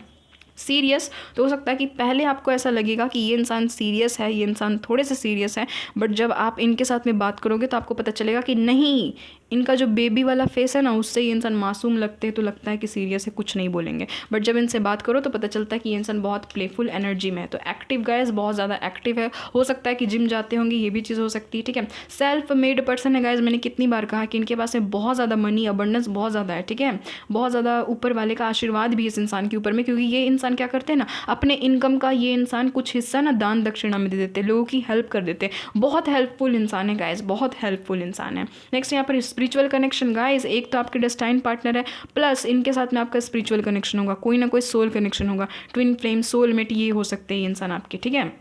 सीरियस, तो हो सकता है कि पहले आपको ऐसा लगेगा कि ये इंसान सीरियस है, ये इंसान थोड़े से सीरियस है, बट जब आप इनके साथ में बात करोगे तो आपको पता चलेगा कि नहीं, इनका जो बेबी वाला फेस है ना उससे ये इंसान मासूम लगते हैं, तो लगता है कि सीरियस है, कुछ नहीं बोलेंगे। बट जब इनसे बात करो तो पता चलता है कि ये इंसान बहुत प्लेफुल एनर्जी में है। तो एक्टिव गाइस, बहुत ज़्यादा एक्टिव है। हो सकता है कि जिम जाते होंगे, ये भी चीज़ हो सकती है। ठीक है, सेल्फ मेड पर्सन है गाइस। मैंने कितनी बार कहा कि इनके पास में बहुत ज़्यादा मनी अबंडेंस बहुत ज़्यादा है। ठीक है, बहुत ज़्यादा ऊपर वाले का आशीर्वाद भी इस इंसान के ऊपर में, क्योंकि ये इंसान क्या करते हैं ना, अपने इनकम का ये इंसान कुछ हिस्सा ना दान दक्षिणा में दे देते, लोगों की हेल्प कर देते। बहुत हेल्पफुल इंसान है गाइस, बहुत हेल्पफुल इंसान है। नेक्स्ट यहाँ पर स्पिरिचुअल कनेक्शन गाइस, एक तो आपके डेस्टाइन पार्टनर है, प्लस इनके साथ में आपका स्पिरिचुअल कनेक्शन होगा, कोई ना कोई सोल कनेक्शन होगा, ट्विन फ्लेम, सोलमेट, ये हो सकते हैं ये इंसान आपके। ठीक है,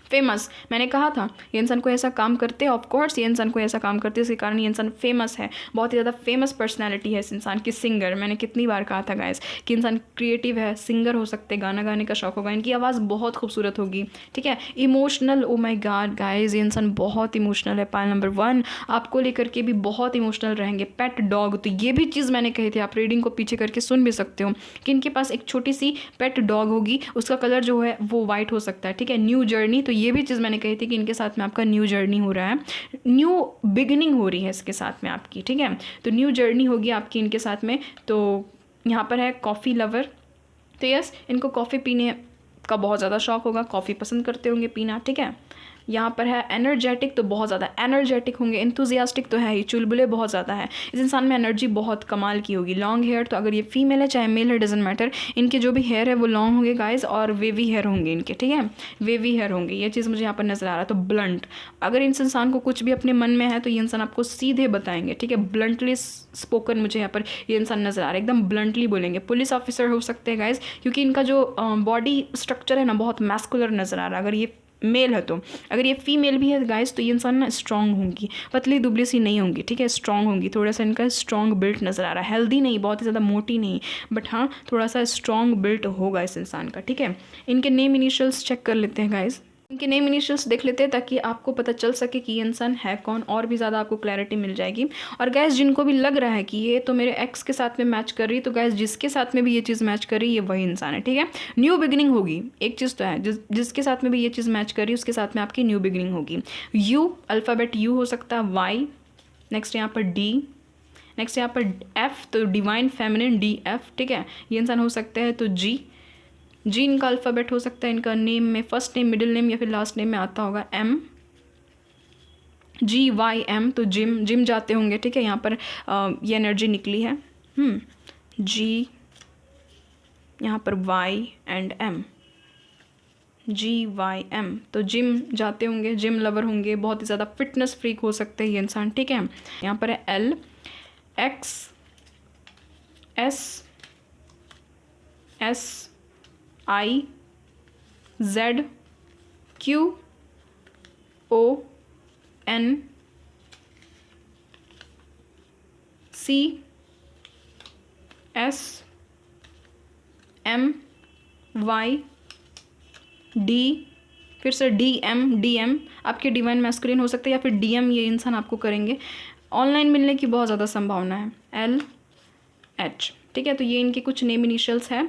फेमस, मैंने कहा था ये इंसान को ऐसा काम करते हैं, ऑफकोर्स ये इंसान को ऐसा काम करते हैं, इसके कारण ये इंसान फेमस है, बहुत ही ज़्यादा फेमस पर्सनैलिटी है इस इंसान की। सिंगर, मैंने कितनी बार कहा था गाइस कि इंसान क्रिएटिव है, सिंगर हो सकते, गाना गाने का शौक होगा, इनकी आवाज़ बहुत खूबसूरत होगी। ठीक है, emotional, O my God guys, ये इंसान बहुत इमोशनल है। पॉइंट नंबर 1, आपको लेकर के भी बहुत इमोशनल रहेंगे। पेट डॉग, तो ये भी चीज़ मैंने कही थी, आप रीडिंग को पीछे करके सुन भी सकते हो कि इनके पास एक छोटी सी पेट डॉग होगी, उसका कलर जो है वो वाइट हो सकता है। ठीक है, न्यू जर्नी, तो ये भी चीज़ मैंने कही थी कि इनके साथ में आपका न्यू जर्नी हो रहा है, न्यू बिगिनिंग हो रही है इसके साथ में आपकी। ठीक है, तो न्यू जर्नी होगी आपकी इनके साथ में। तो यहाँ पर है कॉफ़ी लवर, तो यस इनको कॉफ़ी पीने का बहुत ज़्यादा शौक होगा, कॉफ़ी पसंद करते होंगे पीना। ठीक है, यहाँ पर है एनर्जेटिक, तो बहुत ज़्यादा एनर्जेटिक होंगे। इंथुजियास्टिक तो है ही, चुलबुले बहुत ज़्यादा है, इस इंसान में एनर्जी बहुत कमाल की होगी। लॉन्ग हेयर, तो अगर ये फीमेल है चाहे मेल है डजेंट मैटर, इनके जो भी हेयर है वो लॉन्ग होंगे गाइस, और वेवी हेयर होंगे इनके। ठीक है, वेवी हेयर होंगे, ये चीज़ मुझे यहाँ पर नज़र आ रहा है। तो ब्लंट, अगर इस इंसान को कुछ भी अपने मन में है तो ये इंसान आपको सीधे बताएंगे। ठीक है, ब्लंटली स्पोकन मुझे यहाँ पर ये इंसान नज़र आ रहा है, एकदम ब्लंटली बोलेंगे। पुलिस ऑफिसर हो सकते हैं गाइस, क्योंकि इनका जो बॉडी स्ट्रक्चर है ना बहुत मैस्कुलर नज़र आ रहा है। अगर ये मेल है तो, अगर ये फीमेल भी है गाइस तो ये इंसान ना स्ट्रॉन्ग होंगी, पतली दुबली सी नहीं होंगी। ठीक है, स्ट्रॉन्ग होंगी, थोड़ा सा इनका स्ट्रॉन्ग बिल्ट नज़र आ रहा है। हेल्दी नहीं, बहुत ही ज़्यादा मोटी नहीं, बट हाँ थोड़ा सा स्ट्रॉन्ग बिल्ट होगा इस इंसान का। ठीक है, इनके नेम इनिशियल्स चेक कर लेते हैं गाइस, इनके नेम इनिशियल्स देख लेते हैं ताकि आपको पता चल सके कि ये इंसान है कौन, और भी ज़्यादा आपको क्लैरिटी मिल जाएगी। और गैस जिनको भी लग रहा है कि ये तो मेरे एक्स के साथ में मैच कर रही, तो गैस जिसके साथ में भी ये चीज़ मैच कर रही ये वही इंसान है। ठीक है, न्यू बिगिनिंग होगी, एक चीज़ तो है, जिसके साथ में भी ये चीज़ मैच कर रही उसके साथ में आपकी न्यू बिगिनिंग होगी। यू, अल्फ़ाबेट यू हो सकता है, वाई, नेक्स्ट यहाँ पर डी, नेक्स्ट यहाँ पर एफ, तो डिवाइन फेमिनिन डी एफ। ठीक है, ये इंसान हो सकता है तो जी, जी इनका अल्फ़ाबेट हो सकता है, इनका नेम में फर्स्ट नेम, मिडिल नेम या फिर लास्ट नेम में आता होगा एम, जी वाई एम, तो जिम जाते होंगे। ठीक है, यहाँ पर ये एनर्जी निकली है। जी, यहाँ पर वाई एंड एम, GYM, तो जिम जाते होंगे, जिम लवर होंगे, बहुत ही ज़्यादा फिटनेस फ्रीक हो सकते हैं ये इंसान, ठीक है। यहाँ पर है LXIZQONCSMYD, फिर से DM आपके डिवाइन मैस्कुलिन हो सकते हैं, या फिर DM ये इंसान आपको करेंगे। ऑनलाइन मिलने की बहुत ज़्यादा संभावना है। LH, ठीक है। तो ये इनके कुछ नेम इनिशियल्स हैं।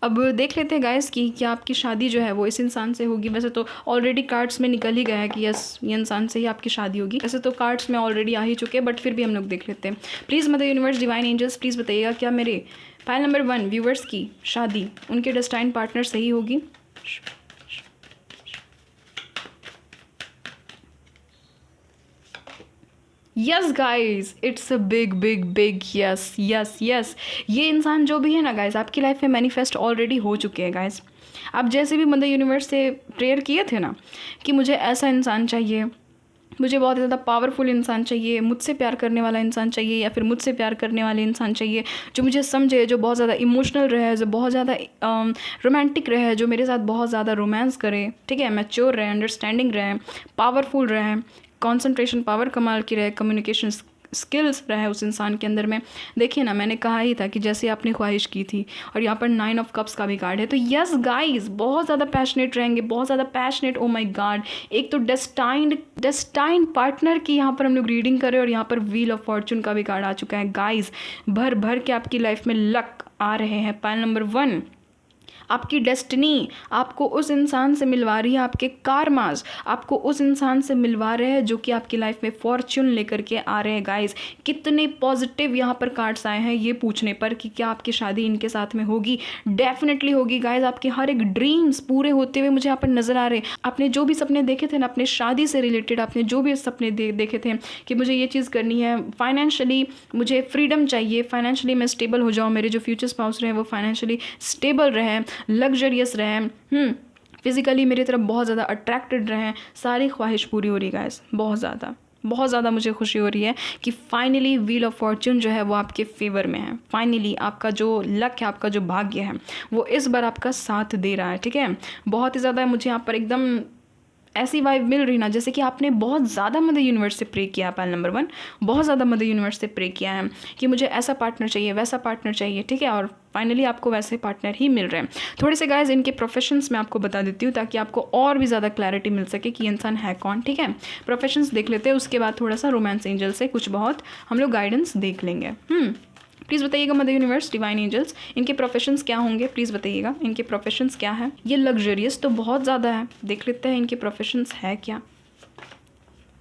अब देख लेते हैं गाइस कि क्या आपकी शादी जो है वो इस इंसान से होगी। वैसे तो ऑलरेडी कार्ड्स में निकल ही गया है कि यस, ये इंसान से ही आपकी शादी होगी। वैसे तो कार्ड्स में ऑलरेडी आ ही चुके हैं, बट फिर भी हम लोग देख लेते हैं। Please mother universe, divine angels, please बताइएगा क्या मेरे फाइल नंबर 1 व्यूवर्स की शादी उनके डेस्टाइन पार्टनर से ही होगी। Yes guys, it's a big big big yes yes yes. ये इंसान जो भी है ना गाइज, आपकी लाइफ में मैनिफेस्ट ऑलरेडी हो चुके हैं गाइज। आप जैसे भी मदर यूनिवर्स से प्रेयर किए थे ना कि मुझे ऐसा इंसान चाहिए, मुझे बहुत ज़्यादा पावरफुल इंसान चाहिए, मुझसे प्यार करने वाला इंसान चाहिए, या फिर मुझसे प्यार करने वाले इंसान चाहिए जो मुझे समझे, जो बहुत ज़्यादा इमोशनल रहे, जो बहुत ज़्यादा रोमांटिक रहे, जो मेरे साथ बहुत ज़्यादा रोमांस करे, ठीक है, मैच्योर रहे, अंडरस्टैंडिंग रहे, पावरफुल रहे, कंसंट्रेशन पावर कमाल की रहे, कम्युनिकेशन स्किल्स रहे उस इंसान के अंदर में। देखिए ना, मैंने कहा ही था कि जैसे आपने ख्वाहिश की थी। और यहाँ पर 9 ऑफ कप्स का भी कार्ड है। तो यस गाइज, बहुत ज़्यादा पैशनेट रहेंगे, बहुत ज़्यादा पैशनेट। ओ माय गॉड, एक तो डेस्टाइंड पार्टनर की यहाँ पर हम लोग रीडिंग कर रहे हैं, और यहाँ पर व्हील ऑफ फॉर्चून का भी कार्ड आ चुका है गाइज। भर भर के आपकी लाइफ में लक आ रहे हैं। पाइल नंबर 1, आपकी डेस्टिनी आपको उस इंसान से मिलवा रही है, आपके कार्मास आपको उस इंसान से मिलवा रहे हैं जो कि आपकी लाइफ में फॉर्च्यून लेकर के आ रहे हैं गाइस। कितने पॉजिटिव यहाँ पर कार्ड्स आए हैं ये पूछने पर कि क्या आपकी शादी इनके साथ में होगी। डेफिनेटली होगी गाइस। आपके हर एक ड्रीम्स पूरे होते हुए मुझे यहाँ पर नजर आ रहे हैं। आपने जो भी सपने देखे थे ना अपने शादी से रिलेटेड, आपने जो भी सपने देखे थे कि मुझे ये चीज़ करनी है, फाइनेंशियली मुझे फ्रीडम चाहिए, फाइनेंशियली मैं स्टेबल हो जाऊँ, मेरे जो फ्यूचर स्पाउस रहे वो फाइनेंशियली स्टेबल रहे, लग्जरियस रहें, फिजिकली मेरी तरफ बहुत ज़्यादा अट्रैक्टेड रहें, सारी ख्वाहिश पूरी हो रही है गाइस। बहुत ज़्यादा मुझे खुशी हो रही है कि फाइनली व्हील ऑफ फॉर्च्यून जो है वो आपके फेवर में है। फाइनली आपका जो लक है, आपका जो भाग्य है वो इस बार आपका साथ दे रहा है, ठीक है। बहुत ही ज़्यादा मुझे यहाँ पर एकदम ऐसी वाइब मिल रही ना जैसे कि आपने बहुत ज़्यादा मदर यूनिवर्स से प्रे किया। पाइल नंबर 1, बहुत ज़्यादा मदर यूनिवर्स से प्रे किया है कि मुझे ऐसा पार्टनर चाहिए, वैसा पार्टनर चाहिए, ठीक है। और फाइनली आपको वैसे पार्टनर ही मिल रहे हैं। थोड़े से गाइस इनके प्रोफेशंस मैं आपको बता देती हूँ ताकि आपको और भी ज़्यादा क्लैरिटी मिल सके कि इंसान है कौन, ठीक है। प्रोफेशंस देख लेते हैं, उसके बाद थोड़ा सा रोमांस एंजल से कुछ बहुत हम लोग गाइडेंस देख लेंगे। प्लीज़ बताइएगा मदर यूनिवर्स, डिवाइन एंजल्स, इनके प्रोफेशंस क्या होंगे, प्लीज़ बताइएगा इनके प्रोफेशंस क्या है। ये लग्जरियस तो बहुत ज़्यादा है, देख लेते हैं इनके प्रोफेशंस है क्या।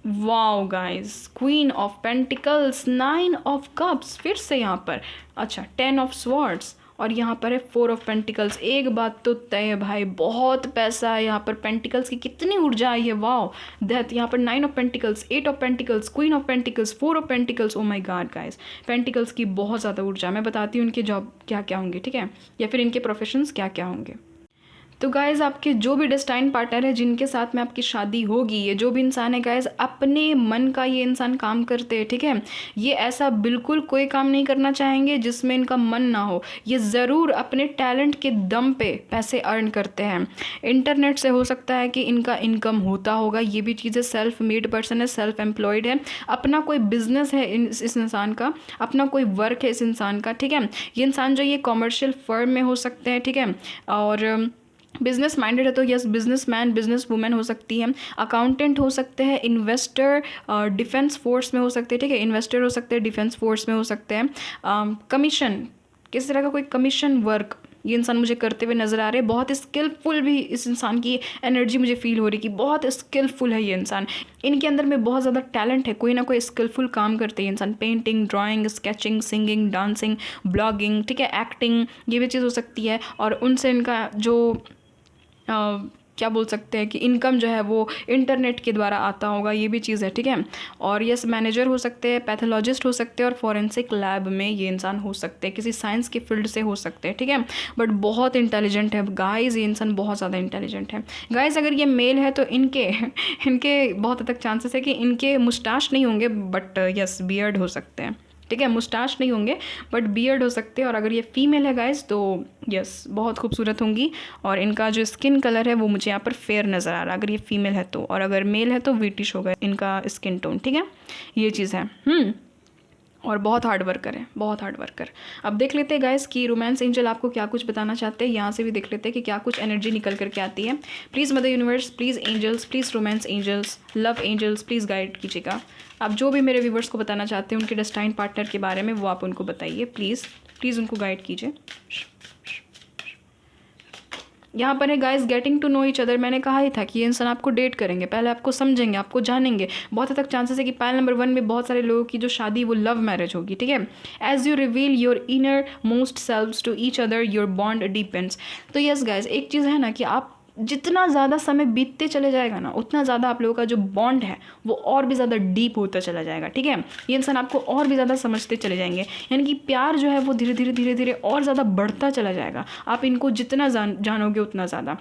Wow guys, queen of pentacles, 9 of cups, फिर से यहाँ पर अच्छा 10 ऑफ स्वॉर्ड्स, और यहाँ पर है 4 ऑफ पेंटिकल्स। एक बात तो तय है भाई, बहुत पैसा है यहाँ पर। पेंटिकल्स की कितनी ऊर्जा आई है, वाओ दैट। यहाँ पर 9 of pentacles, 8 of pentacles, queen of pentacles, 4 of pentacles. Oh my God guys, pentacles की बहुत ज़्यादा ऊर्जा। मैं बताती हूँ इनके जॉब क्या क्या होंगे, ठीक है, या फिर इनके प्रोफेशंस क्या क्या होंगे। तो गाइज़ आपके जो भी डेस्टाइन पार्टनर है जिनके साथ में आपकी शादी होगी, ये जो भी इंसान है गाइज़, अपने मन का ये इंसान काम करते हैं, ठीक है। ये ऐसा बिल्कुल कोई काम नहीं करना चाहेंगे जिसमें इनका मन ना हो। ये ज़रूर अपने टैलेंट के दम पे पैसे अर्न करते हैं। इंटरनेट से हो सकता है कि इनका इनकम होता होगा, ये भी चीज़ें। सेल्फ मेड पर्सन है, सेल्फ एम्प्लॉयड है, अपना कोई बिजनेस है इस इंसान का, अपना कोई वर्क है इस इंसान का, ठीक है। ये इंसान जो ये कॉमर्शियल फर्म में हो सकते हैं, ठीक है, और बिजनेस माइंडेड है तो यस बिजनेसमैन, बिजनेस वुमेन हो सकती है, अकाउंटेंट हो सकते हैं, इन्वेस्टर डिफेंस फोर्स में हो सकते हैं, ठीक है, इन्वेस्टर हो सकते हैं, डिफेंस फोर्स में हो सकते हैं, कमीशन, किस तरह का कोई कमीशन वर्क ये इंसान मुझे करते हुए नज़र आ रहे हैं। बहुत स्किलफुल भी इस इंसान की एनर्जी मुझे फील हो रही कि बहुत स्किलफुल है ये इंसान। इनके अंदर में बहुत ज़्यादा टैलेंट है, कोई ना कोई स्किलफुल काम करते हैं इंसान। Painting, drawing, sketching, singing, dancing, blogging, ठीक है, एक्टिंग, ये भी चीज़ हो सकती है। और उनसे इनका जो क्या बोल सकते हैं कि इनकम जो है वो इंटरनेट के द्वारा आता होगा, ये भी चीज़ है, ठीक है। और यस, मैनेजर हो सकते हैं, पैथोलॉजिस्ट हो सकते हैं, और फॉरेंसिक लैब में ये इंसान हो सकते हैं, किसी साइंस की फील्ड से हो सकते हैं, ठीक है। बट बहुत इंटेलिजेंट है गाइस, ये इंसान बहुत ज़्यादा इंटेलिजेंट है गाइस। अगर ये मेल है तो इनके इनके बहुत हद तक चांसेस है कि इनके मुस्टाश नहीं होंगे, बट यस बियर्ड हो सकते हैं, ठीक है। मुस्टाश नहीं होंगे बट बियर्ड हो सकते हैं। और अगर ये फीमेल है गाइस तो यस बहुत खूबसूरत होंगी, और इनका जो स्किन कलर है वो मुझे यहाँ पर फेयर नज़र आ रहा है अगर ये फीमेल है तो, और अगर मेल है तो व्हिटिश होगा इनका स्किन टोन, ठीक है। ये चीज़ है। और बहुत हार्ड वर्कर है, बहुत हार्ड वर्कर। अब देख लेते हैं गाइस कि रोमांस एंजल आपको क्या कुछ बताना चाहते हैं। यहाँ से भी देख लेते हैं कि क्या कुछ एनर्जी निकल करके आती है। Please mother universe, please angels, please romance angels, love angels, please guide कीजिएगा। आप जो भी मेरे व्यूवर्स को बताना चाहते हैं उनके डेस्टाइन पार्टनर के बारे में, वो आप उनको बताइए प्लीज़, प्लीज़ उनको गाइड कीजिए। यहाँ पर है guys getting to know each other. मैंने कहा ही था कि ये इंसान आपको डेट करेंगे, पहले आपको समझेंगे, आपको जानेंगे। बहुत हद तक चांसेस है कि पाइल नंबर 1 में बहुत सारे लोगों की जो शादी वो लव मैरिज होगी, ठीक है। As you reveal your innermost selves to each other your bond depends. तो यस गाइस, एक चीज़ है ना कि आप जितना ज़्यादा समय बीतते चले जाएगा ना, उतना ज़्यादा आप लोगों का जो बॉन्ड है वो और भी ज़्यादा डीप होता चला जाएगा, ठीक है। ये इंसान आपको और भी ज़्यादा समझते चले जाएंगे, यानी कि प्यार जो है वो धीरे धीरे धीरे धीरे और ज़्यादा बढ़ता चला जाएगा। आप इनको जितना जानोगे उतना ज़्यादा।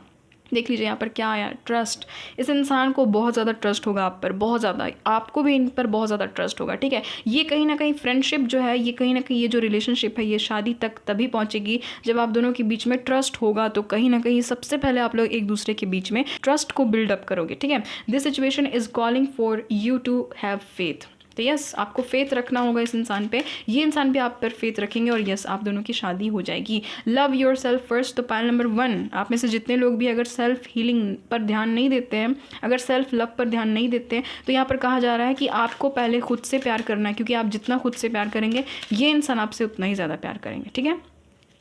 देख लीजिए यहाँ पर क्या आया, ट्रस्ट। इस इंसान को बहुत ज़्यादा ट्रस्ट होगा आप पर, बहुत ज़्यादा, आपको भी इन पर बहुत ज़्यादा ट्रस्ट होगा, ठीक है। ये कहीं ना कहीं फ्रेंडशिप जो है, ये कहीं ना कहीं ये जो रिलेशनशिप है ये शादी तक तभी पहुँचेगी जब आप दोनों के बीच में ट्रस्ट होगा। तो कहीं ना कहीं सबसे पहले आप लोग एक दूसरे के बीच में ट्रस्ट को बिल्डअप करोगे, ठीक है। This situation is calling for you to have faith. तो यस, आपको फेथ रखना होगा इस इंसान पे, ये इंसान भी आप पर फेथ रखेंगे, और यस आप दोनों की शादी हो जाएगी। Love your self first. तो पाइल नंबर 1, आप में से जितने लोग भी अगर सेल्फ हीलिंग पर ध्यान नहीं देते हैं, अगर सेल्फ लव पर ध्यान नहीं देते हैं, तो यहाँ पर कहा जा रहा है कि आपको पहले खुद से प्यार करना है, क्योंकि आप जितना खुद से प्यार करेंगे ये इंसान आपसे उतना ही ज़्यादा प्यार करेंगे, ठीक है।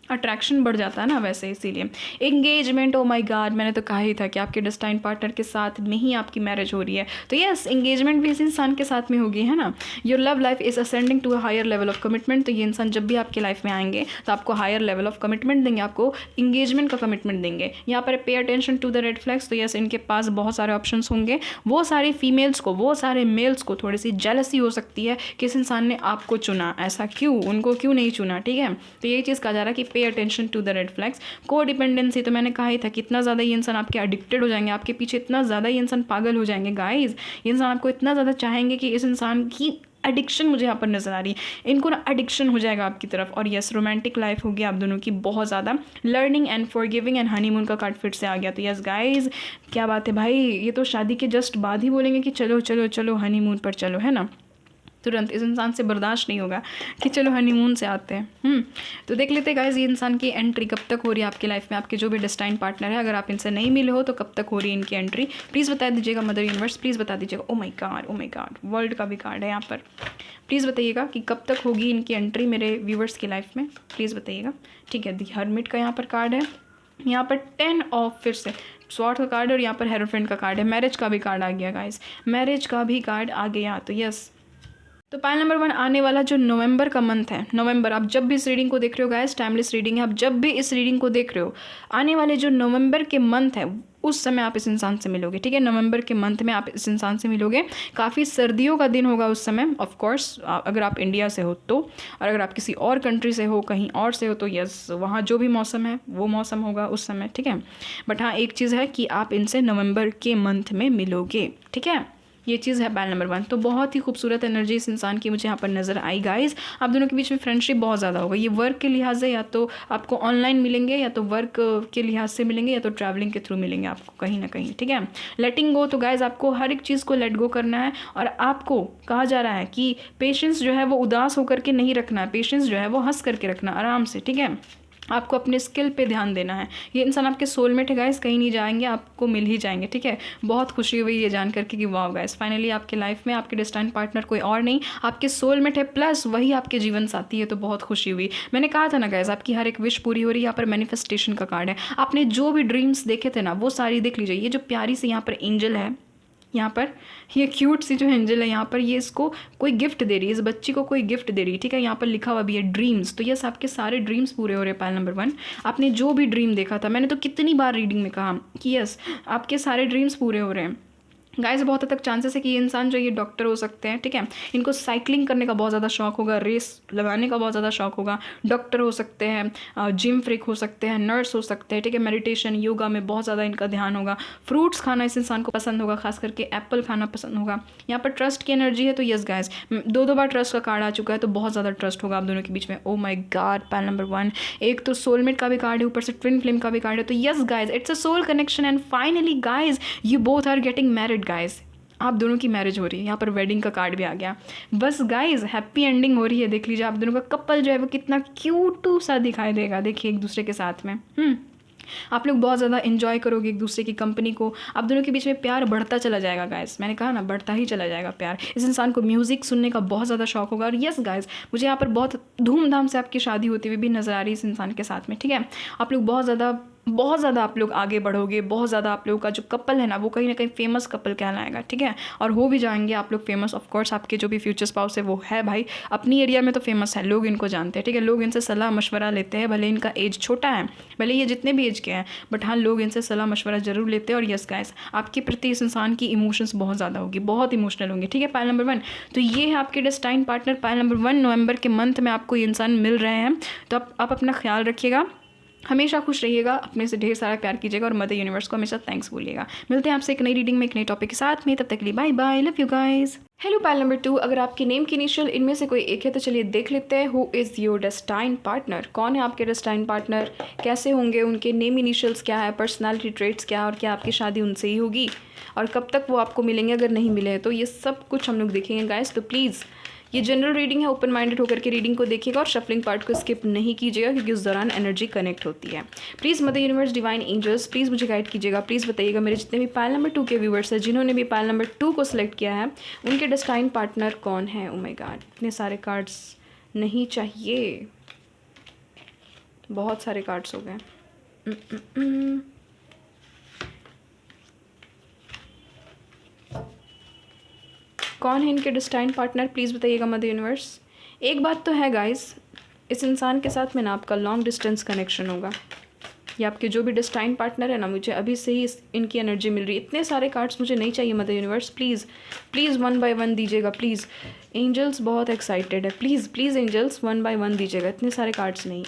अट्रैक्शन बढ़ जाता है ना वैसे, इसीलिए। एंगेजमेंट, ओ माय गॉड, मैंने तो कहा ही था कि आपके डेस्टाइन पार्टनर के साथ में ही आपकी मैरिज हो रही है। तो यस, एंगेजमेंट भी इस इंसान के साथ में होगी, है ना। Your love life is ascending to a higher level of commitment. तो ये इंसान जब भी आपके लाइफ में आएंगे तो आपको हायर लेवल ऑफ कमिटमेंट देंगे, आपको इंगेजमेंट का कमिटमेंट देंगे। यहाँ पर pay attention to the red flags. तो यस, इनके पास बहुत सारे ऑप्शन होंगे। वो सारी फीमेल्स को, वो सारे मेल्स को थोड़ी सी जेलसी हो सकती है कि इस इंसान ने आपको चुना, ऐसा क्यों, उनको क्यों नहीं चुना, ठीक है। तो यही चीज़ कहा जा रहा है कि pay attention to the red flags. को डिपेंडेंसी, तो मैंने कहा ही था कि इतना ज़्यादा ये इंसान आपके एडिक्टेड हो जाएंगे, आपके पीछे इतना ज़्यादा ये इंसान पागल हो जाएंगे गाइज। ये इंसान आपको इतना ज़्यादा चाहेंगे कि इस इंसान की एडिक्शन मुझे यहाँ पर नजर आ रही है, इनको ना एडिक्शन हो जाएगा आपकी तरफ। और यस, रोमांटिक लाइफ होगी आप दोनों की बहुत ज़्यादा। Learning and forgiving and honeymoon का कार्ड फिर से आ गया। तो यस गाइज, क्या बात है भाई, ये तो शादी के जस्ट बाद ही बोलेंगे कि चलो चलो चलो हनीमून पर चलो, है ना। तुरंत इस इंसान से बर्दाश्त नहीं होगा कि चलो हनीमून से आते हैं। तो देख लेते हैं गाइज ये इंसान की एंट्री कब तक हो रही है आपकी लाइफ में, आपके जो भी डेस्टाइन पार्टनर है। अगर आप इनसे नहीं मिले हो तो कब तक हो रही है इनकी एंट्री, प्लीज़ बता दीजिएगा मदर यूनिवर्स, प्लीज़ बता दीजिएगा। ओ माय गॉड, वर्ल्ड का भी कार्ड है यहाँ पर। प्लीज़ बताइएगा कि कब तक होगी इनकी एंट्री मेरे व्यूवर्स की लाइफ में, प्लीज़ बताइएगा, ठीक है। दी हर्मिट का यहाँ पर कार्ड है, यहाँ पर 10 ऑफ फिर से स्वॉर्ड का कार्ड, और यहाँ पर हेरोफ्रेंड का कार्ड है। मैरिज का भी कार्ड आ गया गाइज, मैरिज का भी कार्ड आ गया। तो यस, तो पाइल नंबर 1 आने वाला जो नवंबर का मंथ है, नवंबर, आप जब भी इस रीडिंग को देख रहे हो गाइस, टाइमलेस रीडिंग है, आप जब भी इस रीडिंग को देख रहे हो, आने वाले जो नवंबर के मंथ है उस समय आप इस इंसान से मिलोगे, ठीक है। नवंबर के मंथ में आप इस इंसान से मिलोगे। काफ़ी सर्दियों का दिन होगा उस समय, ऑफ कोर्स अगर आप इंडिया से हो तो, और अगर आप किसी और कंट्री से हो, कहीं और से हो, तो यस वहाँ जो भी मौसम है वो मौसम होगा उस समय, ठीक है। बट हाँ, एक चीज़ है कि आप इनसे नवंबर के मंथ में मिलोगे, ठीक है। ये चीज़ है पाइल नंबर 1। तो बहुत ही खूबसूरत एनर्जी इस इंसान की मुझे यहाँ पर नज़र आई गाइज। आप दोनों के बीच में फ्रेंडशिप बहुत ज़्यादा होगा। ये वर्क के लिहाज से या तो आपको ऑनलाइन मिलेंगे, या तो वर्क के लिहाज से मिलेंगे, या तो ट्रैवलिंग के थ्रू मिलेंगे आपको कहीं ना कहीं, ठीक है। लेटिंग गो, तो गाइज आपको हर एक चीज़ को लेट गो करना है, और आपको कहा जा रहा है कि पेशेंस जो है वो उदास होकर के नहीं रखना है, पेशेंस जो है वो हंस करके रखना, आराम से, ठीक है। आपको अपने स्किल पे ध्यान देना है। ये इंसान आपके सोलमेट है गाइस, कहीं नहीं जाएंगे, आपको मिल ही जाएंगे, ठीक है। बहुत खुशी हुई ये जान करके कि वाह गाइस, फाइनली आपके लाइफ में आपके डेस्टाइन पार्टनर कोई और नहीं, आपके सोलमेट है, प्लस वही आपके जीवन साथी है। तो बहुत खुशी हुई। मैंने कहा था ना गाइस, आपकी हर एक विश पूरी हो रही है। यहाँ पर मैनिफेस्टेशन का कार्ड है। आपने जो भी ड्रीम्स देखे थे ना वो सारी देख लीजिए। ये जो प्यारी सी यहाँ पर एंजल है, यहाँ पर ये क्यूट सी जो एंजल है यहाँ पर, ये इसको कोई गिफ्ट दे रही है, इस बच्ची को कोई गिफ्ट दे रही है, ठीक है। यहाँ पर लिखा हुआ भी है ड्रीम्स। तो यस, आपके सारे ड्रीम्स पूरे हो रहे हैं पायल नंबर 1। आपने जो भी ड्रीम देखा था, मैंने तो कितनी बार रीडिंग में कहा कि यस, आपके सारे ड्रीम्स पूरे हो रहे हैं गाइस। बहुत हद तक चांसेस है कि ये इंसान जो ये डॉक्टर हो सकते हैं, ठीक है। इनको साइकिलिंग करने का बहुत ज़्यादा शौक होगा, रेस लगाने का बहुत ज़्यादा शौक होगा, डॉक्टर हो सकते हैं, जिम फ्रीक हो सकते हैं, नर्स हो सकते हैं, ठीक है। मेडिटेशन योगा में बहुत ज़्यादा इनका ध्यान होगा। फ्रूट्स खाना इस इंसान को पसंद होगा, खास करके एप्पल खाना पसंद होगा। यहाँ पर ट्रस्ट की एनर्जी है, तो यस गाइस, 2 बार ट्रस्ट का कार्ड आ चुका है, तो बहुत ज़्यादा ट्रस्ट होगा आप दोनों के बीच में। ओ माई गॉड, पायल नंबर 1। एक तो सोलमेट का भी कार्ड है, ऊपर से ट्विन फ्लेम का भी कार्ड है। तो yes guys, it's a soul connection and finally guys you both are getting married guys. आप दोनों की मैरिज हो रही है। यहाँ पर वेडिंग का कार्ड भी आ गया। बस गाइज, हैप्पी एंडिंग हो रही है। देख लीजिए आप दोनों का कपल जो है वो कितना क्यूट सा दिखाई देगा, देखिए एक दूसरे के साथ में। आप लोग बहुत ज़्यादा इन्जॉय करोगे एक दूसरे की कंपनी को। आप दोनों के बीच में प्यार बढ़ता चला जाएगा गाइस, मैंने कहा ना, बढ़ता ही चला जाएगा प्यार। इस इंसान को म्यूज़िक सुनने का बहुत ज़्यादा शौक होगा। और यस गाइस, मुझे यहाँ पर बहुत धूमधाम से आपकी शादी होती हुई भी नजर आ रही है इस इंसान के साथ में, ठीक है। आप लोग बहुत ज़्यादा आप लोग आगे बढ़ोगे, बहुत ज़्यादा आप लोगों का जो कपल है ना वो कहीं ना कहीं फेमस कपल कहलाएगा, ठीक है। और हो भी जाएंगे आप लोग फेमस। ऑफ कोर्स आपके जो भी फ्यूचर स्पाउस है वो है भाई अपनी एरिया में तो फेमस है, लोग इनको जानते हैं, ठीक है। लोग इनसे सलाह मशवरा लेते हैं, भले इनका एज छोटा है, भले ये जितने भी एज के हैं, बट हाँ लोग इनसे सलाह मशवरा जरूर लेते हैं। और यस गाइस, आपके प्रति इस इंसान की इमोशंस बहुत ज़्यादा होगी, बहुत इमोशनल होंगे, ठीक है। पायल नंबर 1, तो ये है आपके डेस्टाइन पार्टनर। पायल नंबर 1, नवंबर के मंथ में आपको ये इंसान मिल रहे हैं। तो आप अपना ख्याल रखिएगा, हमेशा खुश रहिएगा, अपने से ढेर सारा प्यार कीजिएगा और मदर यूनिवर्स को हमेशा थैंक्स बोलिएगा। मिलते हैं आपसे एक नई रीडिंग में एक नए टॉपिक के साथ में, तब तक के लिए bye bye, love you guys. Hello pile number 2, अगर आपके नेम की इनिशियल इनमें से कोई एक है तो चलिए देख लेते हैं who is your destined partner. कौन है आपके डेस्टाइन पार्टनर, कैसे होंगे, उनके नेम इनिशियल्स क्या है, पर्सनालिटी ट्रेट्स क्या है, और क्या आपकी शादी उनसे ही होगी, और कब तक वो आपको मिलेंगे अगर नहीं मिले हैं तो, ये सब कुछ हम लोग देखेंगे गाइस। तो प्लीज़, ये जनरल रीडिंग है, ओपन माइंडेड होकर के रीडिंग को देखिएगा और शफलिंग पार्ट को स्किप नहीं कीजिएगा क्योंकि उस दौरान एनर्जी कनेक्ट होती है। Please mother universe, divine angels, please मुझे गाइड कीजिएगा। प्लीज़ बताइएगा मेरे जितने भी पायल नंबर 2 के व्यूवर्स हैं, जिन्होंने भी पायल नंबर 2 को सिलेक्ट किया है, उनके डेस्टाइन पार्टनर कौन है। ओ माय गॉड, इतने सारे कार्ड्स नहीं चाहिए, बहुत सारे कार्ड्स हो गए। कौन है इनके डेस्टाइन पार्टनर, प्लीज़ बताइएगा मदर यूनिवर्स। एक बात तो है गाइस, इस इंसान के साथ में ना आपका लॉन्ग डिस्टेंस कनेक्शन होगा। ये आपके जो भी डेस्टाइन पार्टनर है ना, मुझे अभी से ही इनकी एनर्जी मिल रही है। इतने सारे कार्ड्स मुझे नहीं चाहिए mother universe, please please 1 by 1 दीजिएगा प्लीज़। एंजल्स बहुत एक्साइटेड है, प्लीज़ प्लीज़ एंजल्स 1 बाय 1 दीजिएगा, इतने सारे कार्ड्स नहीं।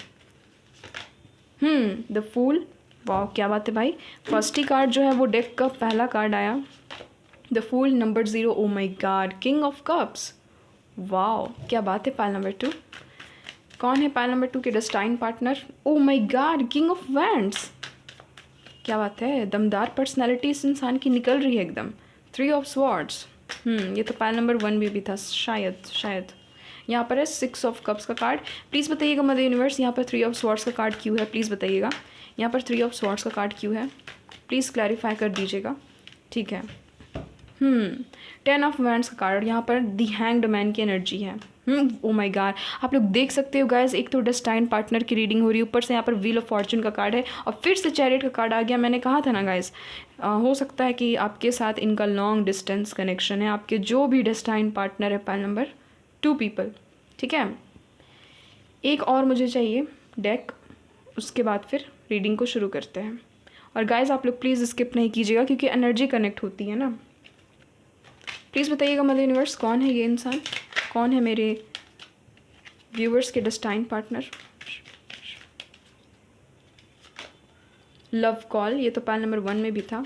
द फूल, वाह क्या बात है भाई। फर्स्ट ही कार्ड जो है वो डेक का पहला कार्ड आया, the fool number 0। Oh my god, king of cups, wow क्या बात है। पायल नंबर 2, कौन है पायल नंबर 2 के destine partner. Oh my god, king of wands, क्या बात है। दमदार पर्सनैलिटी इस इंसान की निकल रही है एकदम। 3 ऑफ स्वॉर्ड्स, ये तो पायल नंबर 1 में भी था शायद। यहाँ पर है 6 ऑफ कप्स का कार्ड। प्लीज़ बताइएगा मदर यूनिवर्स, यहाँ पर 3 ऑफ स्वॉर्ड्स का कार्ड क्यों है, प्लीज़ बताइएगा। यहाँ पर 3 ऑफ स्वॉर्ड्स का कार्ड क्यों है, प्लीज़ क्लैरिफाई कर दीजिएगा, ठीक है। 10 ऑफ वैंड्स का कार्ड, यहाँ पर दी हैंग्ड मैन की एनर्जी है। ओ माय गॉड, आप लोग देख सकते हो गाइस, एक तो डेस्टाइन पार्टनर की रीडिंग हो रही है, ऊपर से यहाँ पर व्हील ऑफ फॉर्चून का कार्ड है और फिर से चैरियट का कार्ड आ गया। मैंने कहा था ना गाइस, हो सकता है कि आपके साथ इनका लॉन्ग डिस्टेंस कनेक्शन है, आपके जो भी डेस्टाइन पार्टनर है पायल नंबर 2 पीपल, ठीक है। एक और मुझे चाहिए डेक, उसके बाद फिर रीडिंग को शुरू करते हैं। और गाइस आप लोग प्लीज़ स्किप नहीं कीजिएगा क्योंकि एनर्जी कनेक्ट होती है ना। प्लीज़ बताइएगा मदर यूनिवर्स, कौन है ये इंसान, कौन है मेरे व्यूवर्स के डेस्टाइन पार्टनर। लव कॉल, ये तो पायल नंबर 1 में भी था।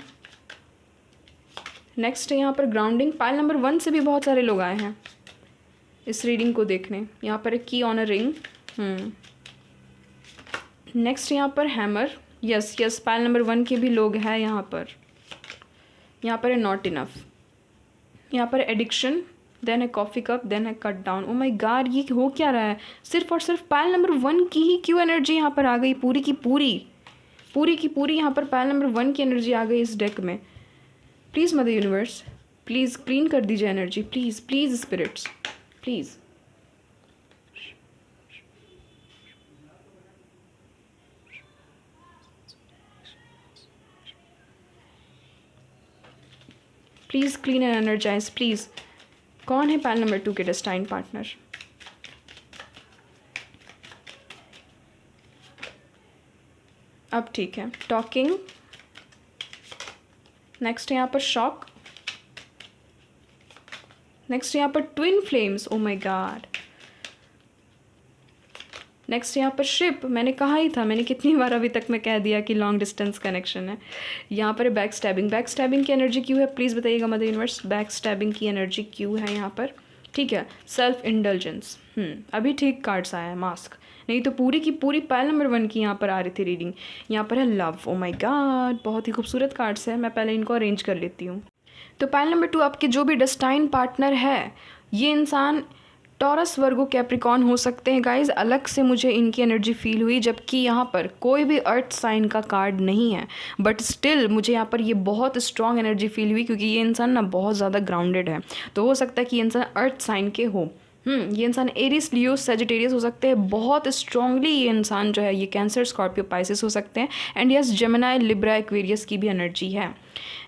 नेक्स्ट है यहाँ पर ग्राउंडिंग, पायल नंबर 1 से भी बहुत सारे लोग आए हैं इस रीडिंग को देखने। यहाँ पर एक की ऑन अ रिंग। नेक्स्ट यहाँ पर हैमर, यस पायल नंबर 1 के भी लोग हैं यहाँ पर। यहाँ पर है नॉट इनफ, यहाँ पर एडिक्शन, देन है कॉफ़ी कप, देन है cut down. Oh my God, ये हो क्या रहा है। सिर्फ और सिर्फ पायल नंबर 1 की ही क्यों एनर्जी यहाँ पर आ गई, पूरी की पूरी यहाँ पर पायल नंबर 1 की एनर्जी आ गई इस डेक में। Please mother universe, please clean कर दीजिए energy, please spirits, please. Please clean and energise please. कौन है पाइल नंबर 2 के डेस्टाइन पार्टनर? अब ठीक है, टॉकिंग। नेक्स्ट यहाँ पर शॉक। नेक्स्ट यहाँ पर twin flames, oh my God. Next यहाँ पर शिप। मैंने कहा ही था, मैंने कितनी बार अभी तक मैं कह दिया कि लॉन्ग डिस्टेंस कनेक्शन है। यहाँ पर बैक स्टैबिंग। बैक स्टैबिंग की एनर्जी क्यों है प्लीज़ बताइएगा मदर यूनिवर्स, बैक स्टैबिंग की एनर्जी क्यों है यहाँ पर? ठीक है, सेल्फ इंडल्जेंस। अभी ठीक कार्ड्स आया है, मास्क। नहीं तो पूरी की पूरी पाइल नंबर 1 की यहाँ पर आ रही थी रीडिंग। यहाँ पर है लव। ओ माय गॉड, बहुत ही खूबसूरत कार्ड्स है। मैं पहले इनको अरेंज कर लेती हूँ। तो पाइल नंबर 2 आपके जो भी डेस्टाइन पार्टनर है, ये इंसान टॉरस, वर्गो, कैप्रिकॉर्न हो सकते हैं गाइज। अलग से मुझे इनकी एनर्जी फील हुई, जबकि यहाँ पर कोई भी अर्थ साइन का कार्ड नहीं है, बट स्टिल मुझे यहाँ पर ये बहुत स्ट्रॉन्ग एनर्जी फील हुई, क्योंकि ये इंसान ना बहुत ज़्यादा ग्राउंडेड है। तो हो सकता है कि ये इंसान अर्थ साइन के हो। ये इंसान एरिस, लियो, सेजिटेरियस हो सकते हैं। बहुत स्ट्रांगली ये इंसान जो है ये कैंसर, स्कॉर्पियो, पाइसिस हो सकते हैं। And yes, Gemini, Libra, Aquarius की भी एनर्जी है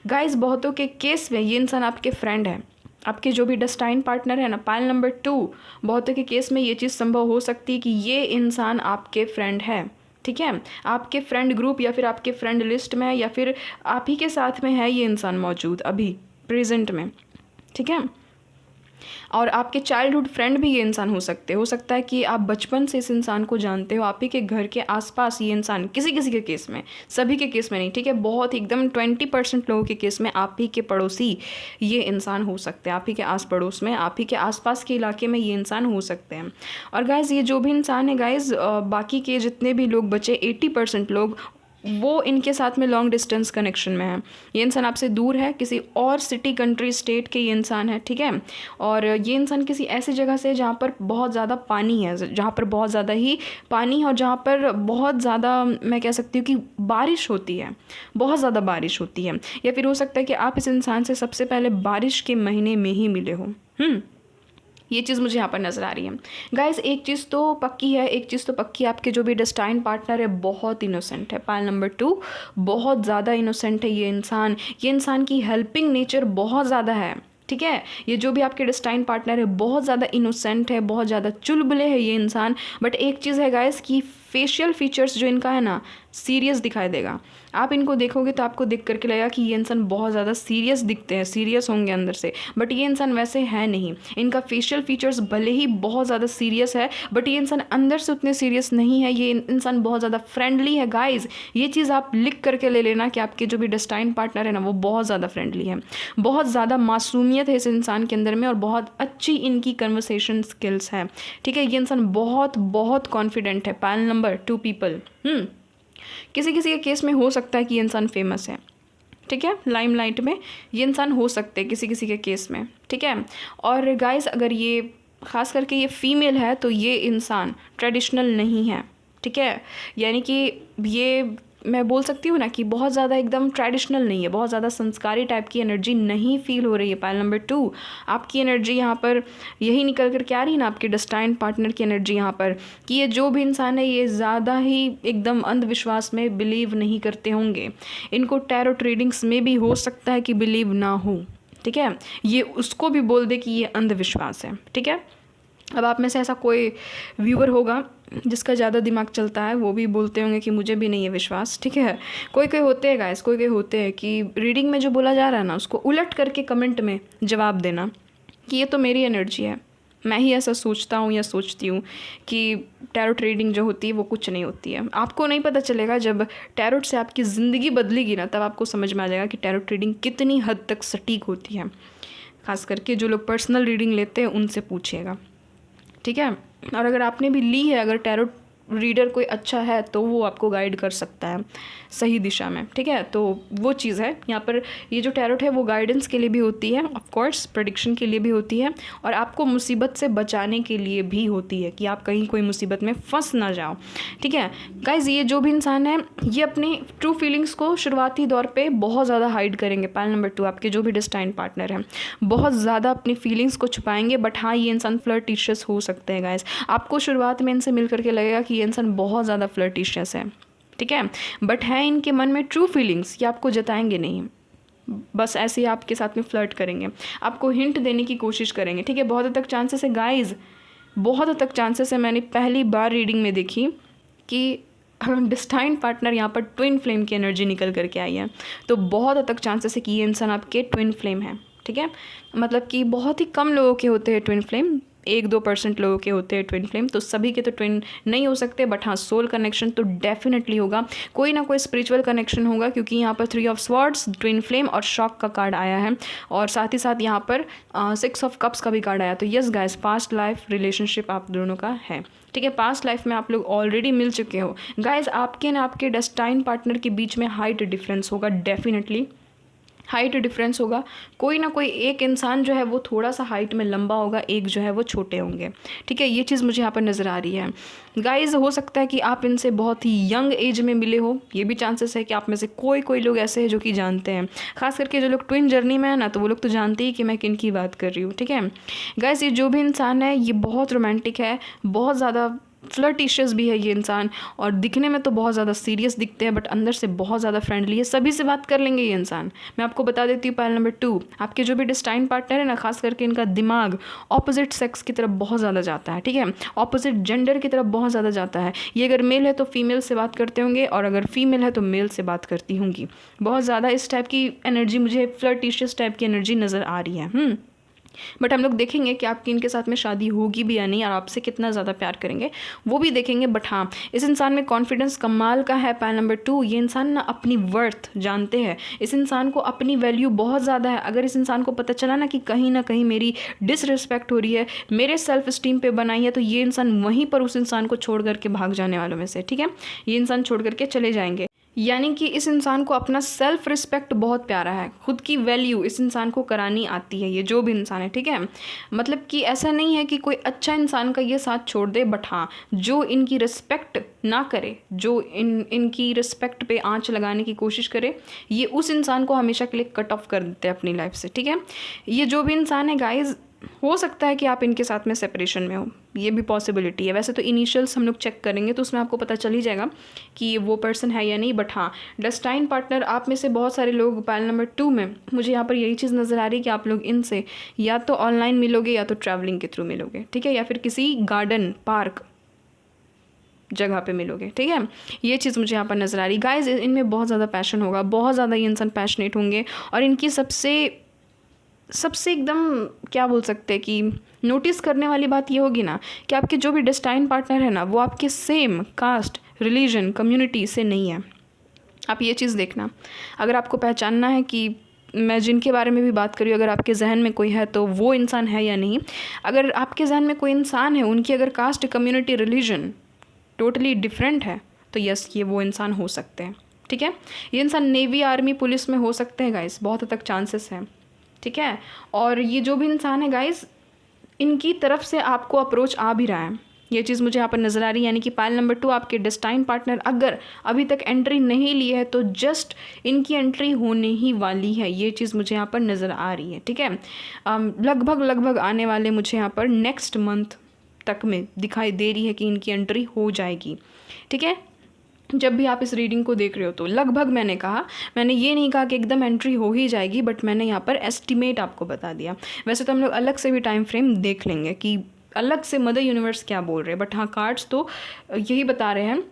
गाइज। बहुतों के केस में ये इंसान आपके फ्रेंड है। आपके जो भी डेस्टाइन पार्टनर है ना, पाइल नंबर 2, बहुतों के केस में ये चीज़ संभव हो सकती है कि ये इंसान आपके फ्रेंड है। ठीक है, आपके फ्रेंड ग्रुप या फिर आपके फ्रेंड लिस्ट में है, या फिर आप ही के साथ में है ये इंसान मौजूद अभी प्रेजेंट में। ठीक है, और आपके चाइल्डहुड फ्रेंड भी ये इंसान हो सकता है कि आप बचपन से इस इंसान को जानते हो। आप ही के घर के आसपास ये इंसान, किसी किसी के केस में, सभी के केस में नहीं, ठीक है, बहुत एकदम 20% लोगों के केस में आप ही के पड़ोसी ये इंसान हो सकते हैं। आप ही के आस पड़ोस में, आप ही के आसपास के इलाके में ये इंसान हो सकते हैं। और गाइज़ ये जो भी इंसान है गाइज़, बाकी के जितने भी लोग बचे 80% लोग, वो इनके साथ में लॉन्ग डिस्टेंस कनेक्शन में है। ये इंसान आपसे दूर है, किसी और सिटी, कंट्री, स्टेट के ये इंसान है। ठीक है, और ये इंसान किसी ऐसी जगह से जहाँ पर बहुत ज़्यादा पानी है, जहाँ पर बहुत ज़्यादा ही पानी है, और जहाँ पर बहुत ज़्यादा, मैं कह सकती हूँ कि बारिश होती है, बहुत ज़्यादा बारिश होती है। या फिर हो सकता है कि आप इस इंसान से सबसे पहले बारिश के महीने में ही मिले हो। ये चीज़ मुझे यहाँ पर नज़र आ रही है गाइज। एक चीज़ तो पक्की है, आपके जो भी डेस्टाइन पार्टनर है बहुत इनोसेंट है। पाइल नंबर 2 बहुत ज़्यादा इनोसेंट है ये इंसान की हेल्पिंग नेचर बहुत ज़्यादा है। ठीक है, ये जो भी आपके डेस्टाइन पार्टनर है बहुत ज़्यादा इनोसेंट है, बहुत ज़्यादा चुलबुले है ये इंसान। बट एक चीज़ है गाइस कि फेशियल फीचर्स जो इनका है ना, सीरियस दिखाई देगा। आप इनको देखोगे तो आपको देख करके लगेगा कि ये इंसान बहुत ज़्यादा सीरियस दिखते हैं, सीरियस होंगे अंदर से, बट ये इंसान वैसे है नहीं। इनका फेशियल फीचर्स भले ही बहुत ज़्यादा सीरियस है, बट ये इंसान अंदर से उतने सीरियस नहीं है। ये इंसान बहुत ज़्यादा फ्रेंडली है गाइज। ये चीज़ आप लिख करके ले लेना कि आपके जो भी डेस्टाइन पार्टनर है ना, वो बहुत ज़्यादा फ्रेंडली है, बहुत ज़्यादा मासूमियत है इस इंसान के अंदर में, और बहुत अच्छी इनकी कन्वर्सेशन स्किल्स है। ठीक है, ये इंसान बहुत बहुत कॉन्फिडेंट है। पाइल नंबर 2 पीपल, किसी किसी के केस में हो सकता है कि ये इंसान फेमस है। ठीक है, लाइमलाइट में ये इंसान हो सकते हैं किसी किसी के केस में। ठीक है, और गाइस अगर ये ख़ास करके ये फीमेल है तो ये इंसान ट्रेडिशनल नहीं है। ठीक है, यानी कि ये मैं बोल सकती हूँ ना कि बहुत ज़्यादा एकदम ट्रेडिशनल नहीं है, बहुत ज़्यादा संस्कारी टाइप की एनर्जी नहीं फील हो रही है। पाइल नंबर 2 आपकी एनर्जी यहाँ पर यही निकल कर के आ रही है ना, आपके डेस्टाइन पार्टनर की एनर्जी यहाँ पर, कि ये जो भी इंसान है ये ज़्यादा ही एकदम अंधविश्वास में बिलीव नहीं करते होंगे। इनको टैरो ट्रेडिंग्स में भी हो सकता है कि बिलीव ना हो। ठीक है, ये उसको भी बोल दे कि ये अंधविश्वास है। ठीक है, अब आप में से ऐसा कोई व्यूअर होगा जिसका ज़्यादा दिमाग चलता है, वो भी बोलते होंगे कि मुझे भी नहीं है विश्वास। ठीक है, कोई कोई होते हैं गाइस, कोई कोई होते हैं कि रीडिंग में जो बोला जा रहा है ना, उसको उलट करके कमेंट में जवाब देना कि ये तो मेरी एनर्जी है, मैं ही ऐसा सोचता हूँ या सोचती हूँ कि टैरोट रीडिंग जो होती है वो कुछ नहीं होती है। आपको नहीं पता चलेगा, जब टैरोट से आपकी ज़िंदगी बदलेगी ना, तब आपको समझ में आ जाएगा कि टैरोट रीडिंग कितनी हद तक सटीक होती है। खास करके जो लोग पर्सनल रीडिंग लेते हैं उनसे पूछिएगा। ठीक है, और अगर आपने भी ली है, अगर टैरोट रीडर कोई अच्छा है तो वो आपको गाइड कर सकता है सही दिशा में। ठीक है, तो वो चीज़ है यहाँ पर। ये जो टैरोट है वो गाइडेंस के लिए भी होती है, ऑफ कोर्स प्रेडिक्शन के लिए भी होती है, और आपको मुसीबत से बचाने के लिए भी होती है कि आप कहीं कोई मुसीबत में फंस ना जाओ। ठीक है गाइज, ये जो भी इंसान है ये अपनी ट्रू फीलिंग्स को शुरुआती दौर पे बहुत ज़्यादा हाइड करेंगे। पाइल नंबर 2 आपके जो भी डेस्टाइन पार्टनर हैं बहुत ज़्यादा अपनी फीलिंग्स को छुपाएंगे, बट हाँ ये इंसान फ्लर्टिशियस हो सकते हैं गाइज। आपको शुरुआत में इनसे मिल करके लगेगा कि ये इंसान बहुत ज़्यादा फ्लर्टिशियस है। ठीक है, बट है इनके मन में ट्रू फीलिंग्स, ये आपको जताएंगे नहीं। बस ऐसे ही आपके साथ में फ्लर्ट करेंगे, आपको हिंट देने की कोशिश करेंगे, ठीक है। बहुत हद तक चांसेस है गाइज, बहुत हद तक चांसेस है, मैंने पहली बार रीडिंग में देखी कि डिस्टाइंड पार्टनर यहाँ पर ट्विन फ्लेम की एनर्जी निकल करके आई है। तो बहुत हद तक चांसेस है कि ये इंसान आपके ट्विन फ्लेम है, ठीक है। मतलब कि बहुत ही कम लोगों के होते हैं ट्विन फ्लेम, 1-2% लोगों के होते हैं ट्विन फ्लेम, तो सभी के तो ट्विन नहीं हो सकते, बट हाँ सोल कनेक्शन तो डेफिनेटली होगा, कोई ना कोई स्पिरिचुअल कनेक्शन होगा, क्योंकि यहाँ पर 3 ऑफ स्वॉर्ड्स, ट्विन फ्लेम और शॉक का कार्ड आया है, और साथ ही साथ यहाँ पर 6 ऑफ कप्स का भी कार्ड आया। तो yes guys, past life relationship आप दोनों का है, ठीक है। पास्ट लाइफ में आप लोग ऑलरेडी मिल चुके हो गाइस। आपके ना आपके डेस्टाइन्ड पार्टनर के बीच में हाइट डिफरेंस होगा, डेफिनेटली हाइट डिफरेंस होगा। कोई ना कोई एक इंसान जो है वो थोड़ा सा हाइट में लंबा होगा, एक जो है वो छोटे होंगे, ठीक है। ये चीज़ मुझे यहाँ पर नज़र आ रही है गाइज। हो सकता है कि आप इनसे बहुत ही यंग एज में मिले हो, ये भी चांसेस है कि आप में से कोई लोग ऐसे हैं जो कि जानते हैं, खास करके जो लोग ट्विन जर्नी में है ना, तो वो लोग तो जानते ही कि मैं किन की बात कर रही हूँ, ठीक है गाइज। ये जो भी इंसान है ये बहुत रोमांटिक है, बहुत ज़्यादा फ्लर्टिशियस भी है ये इंसान, और दिखने में तो बहुत ज़्यादा सीरियस दिखते हैं, बट अंदर से बहुत ज़्यादा फ्रेंडली है, सभी से बात कर लेंगे ये इंसान। मैं आपको बता देती हूँ, पाइल नंबर 2, आपके जो भी डिस्टाइन पार्टनर है ना, खास करके इनका दिमाग ऑपोजिट सेक्स की तरफ बहुत ज़्यादा जाता है, ठीक है, ऑपोजिट जेंडर की तरफ बहुत ज़्यादा जाता है। ये अगर मेल है तो फीमेल से बात करते होंगे, और अगर फीमेल है तो मेल से बात करती होंगी। बहुत ज़्यादा इस टाइप की एनर्जी, मुझे फ्लर्टिशियस टाइप की एनर्जी नज़र आ रही है। बट हम लोग देखेंगे कि आपकी इनके साथ में शादी होगी भी या नहीं, और आपसे कितना ज़्यादा प्यार करेंगे वो भी देखेंगे। बट हाँ, इस इंसान में कॉन्फिडेंस कमाल का है। पाइल नंबर 2, ये इंसान ना अपनी वर्थ जानते हैं, इस इंसान को अपनी वैल्यू बहुत ज़्यादा है। अगर इस इंसान को पता चला ना कहीं मेरी डिसरिस्पेक्ट हो रही है, मेरे सेल्फ स्टीम पे बनाई है, तो ये इंसान वहीं पर उस इंसान को छोड़ करके भाग जाने वालों में से, ठीक है। ये इंसान छोड़ करके चले जाएंगे, यानी कि इस इंसान को अपना सेल्फ रिस्पेक्ट बहुत प्यारा है, खुद की वैल्यू इस इंसान को करानी आती है, ये जो भी इंसान है, ठीक है। मतलब कि ऐसा नहीं है कि कोई अच्छा इंसान का ये साथ छोड़ दे, बट हाँ जो इनकी रिस्पेक्ट ना करे, जो इनकी रिस्पेक्ट पे आंच लगाने की कोशिश करे, ये उस इंसान को हमेशा के लिए कट ऑफ कर देते हैं अपनी लाइफ से, ठीक है। ये जो भी इंसान है गाइज, हो सकता है कि आप इनके साथ में सेपरेशन में हो, ये भी पॉसिबिलिटी है। वैसे तो इनिशियल्स हम लोग चेक करेंगे तो उसमें आपको पता चल ही जाएगा कि ये वो पर्सन है या नहीं, बट हाँ डेस्टाइन पार्टनर आप में से बहुत सारे लोग, पाइल नंबर 2 में मुझे यहाँ पर यही चीज़ नज़र आ रही है कि आप लोग इनसे या तो ऑनलाइन मिलोगे या तो ट्रैवलिंग के थ्रू मिलोगे, ठीक है, या फिर किसी गार्डन पार्क जगह पे मिलोगे, ठीक है। ये चीज़ मुझे यहाँ पर नज़र आ रही। गाइज इनमें बहुत ज़्यादा पैशन होगा, बहुत ज़्यादा ये इंसान पैशनेट होंगे, और इनकी सबसे एकदम क्या बोल सकते हैं कि नोटिस करने वाली बात ये होगी ना कि आपके जो भी डेस्टाइन पार्टनर है ना, वो आपके सेम कास्ट, रिलीजन, कम्युनिटी से नहीं है। आप ये चीज़ देखना, अगर आपको पहचानना है कि मैं जिनके बारे में भी बात करी, अगर आपके जहन में कोई है तो वो इंसान है या नहीं। अगर आपके जहन में कोई इंसान है, उनकी अगर caste, community, religion totally different है, तो यस ये वो इंसान हो सकते हैं, ठीक है। ये इंसान नेवी, आर्मी, पुलिस में हो सकते हैं गाइस, बहुत हद तक चांसेस हैं, ठीक है। और ये जो भी इंसान है गाइस, इनकी तरफ से आपको अप्रोच आ भी रहा है, ये चीज़ मुझे यहाँ पर नज़र आ रही है। यानी कि पाइल नंबर 2 आपके डेस्टाइन पार्टनर अगर अभी तक एंट्री नहीं ली है तो जस्ट इनकी एंट्री होने ही वाली है, ये चीज़ मुझे यहाँ पर नज़र आ रही है, ठीक है। लगभग आने वाले मुझे यहाँ पर नेक्स्ट मंथ तक में दिखाई दे रही है कि इनकी एंट्री हो जाएगी, ठीक है। जब भी आप इस रीडिंग को देख रहे हो तो लगभग मैंने ये नहीं कहा कि एकदम एंट्री हो ही जाएगी, बट मैंने यहाँ पर एस्टिमेट आपको बता दिया। वैसे तो हम लोग अलग से भी टाइम फ्रेम देख लेंगे कि अलग से मदर यूनिवर्स क्या बोल रहे हैं, बट हाँ कार्ड्स तो यही बता रहे हैं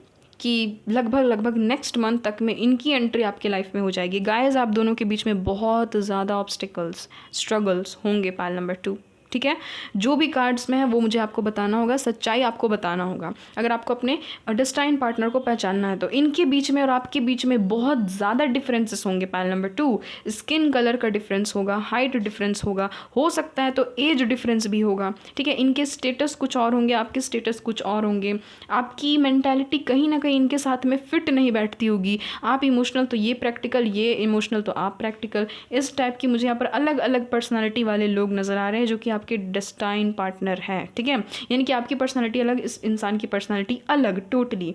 कि लगभग नेक्स्ट मंथ तक में इनकी एंट्री आपके लाइफ में हो जाएगी। गाइस आप दोनों के बीच में बहुत ज़्यादा ऑब्स्टिकल्स, स्ट्रगल्स होंगे पाइल नंबर 2, ठीक है। जो भी कार्ड्स में है वो मुझे आपको बताना होगा, सच्चाई आपको बताना होगा। अगर आपको अपने डेस्टाइन पार्टनर को पहचानना है तो इनके बीच में और आपके बीच में बहुत ज़्यादा डिफरेंसेस होंगे। पाइल नंबर 2 स्किन कलर का डिफरेंस होगा, हाइट डिफरेंस होगा, हो सकता है तो एज डिफरेंस भी होगा, ठीक है। इनके स्टेटस कुछ और होंगे, आपके स्टेटस कुछ और होंगे, आपकी मेंटालिटी कहीं ना कहीं इनके साथ में फिट नहीं बैठती होगी। आप इमोशनल तो ये प्रैक्टिकल, ये इमोशनल तो आप प्रैक्टिकल, इस टाइप की मुझे यहाँ पर अलग अलग पर्सनैलिटी वाले लोग नज़र आ रहे हैं जो कि आपके डेस्टाइन पार्टनर है, ठीक है। यानी कि आपकी पर्सनालिटी अलग, इस इंसान की पर्सनालिटी अलग, टोटली।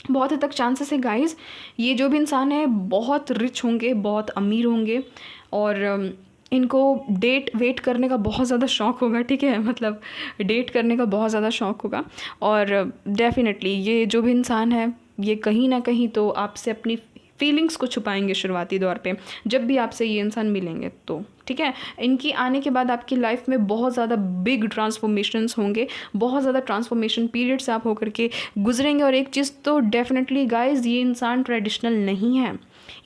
बहुत हद तक चांसेस है गाइस ये जो भी इंसान है बहुत रिच होंगे, बहुत अमीर होंगे, और इनको वेट करने का बहुत ज़्यादा शौक़ होगा, ठीक है। मतलब डेट करने का बहुत ज़्यादा शौक़ होगा, और डेफिनेटली ये जो भी इंसान है ये कहीं ना कहीं तो आपसे अपनी फीलिंग्स को छुपाएंगे शुरुआती दौर पे जब भी आपसे ये इंसान मिलेंगे तो, ठीक है। इनकी आने के बाद आपकी लाइफ में बहुत ज़्यादा बिग ट्रांसफॉर्मेशंस होंगे, बहुत ज़्यादा ट्रांसफॉर्मेशन पीरियड से आप होकर के गुजरेंगे। और एक चीज़ तो डेफिनेटली गाइज, ये इंसान ट्रेडिशनल नहीं है,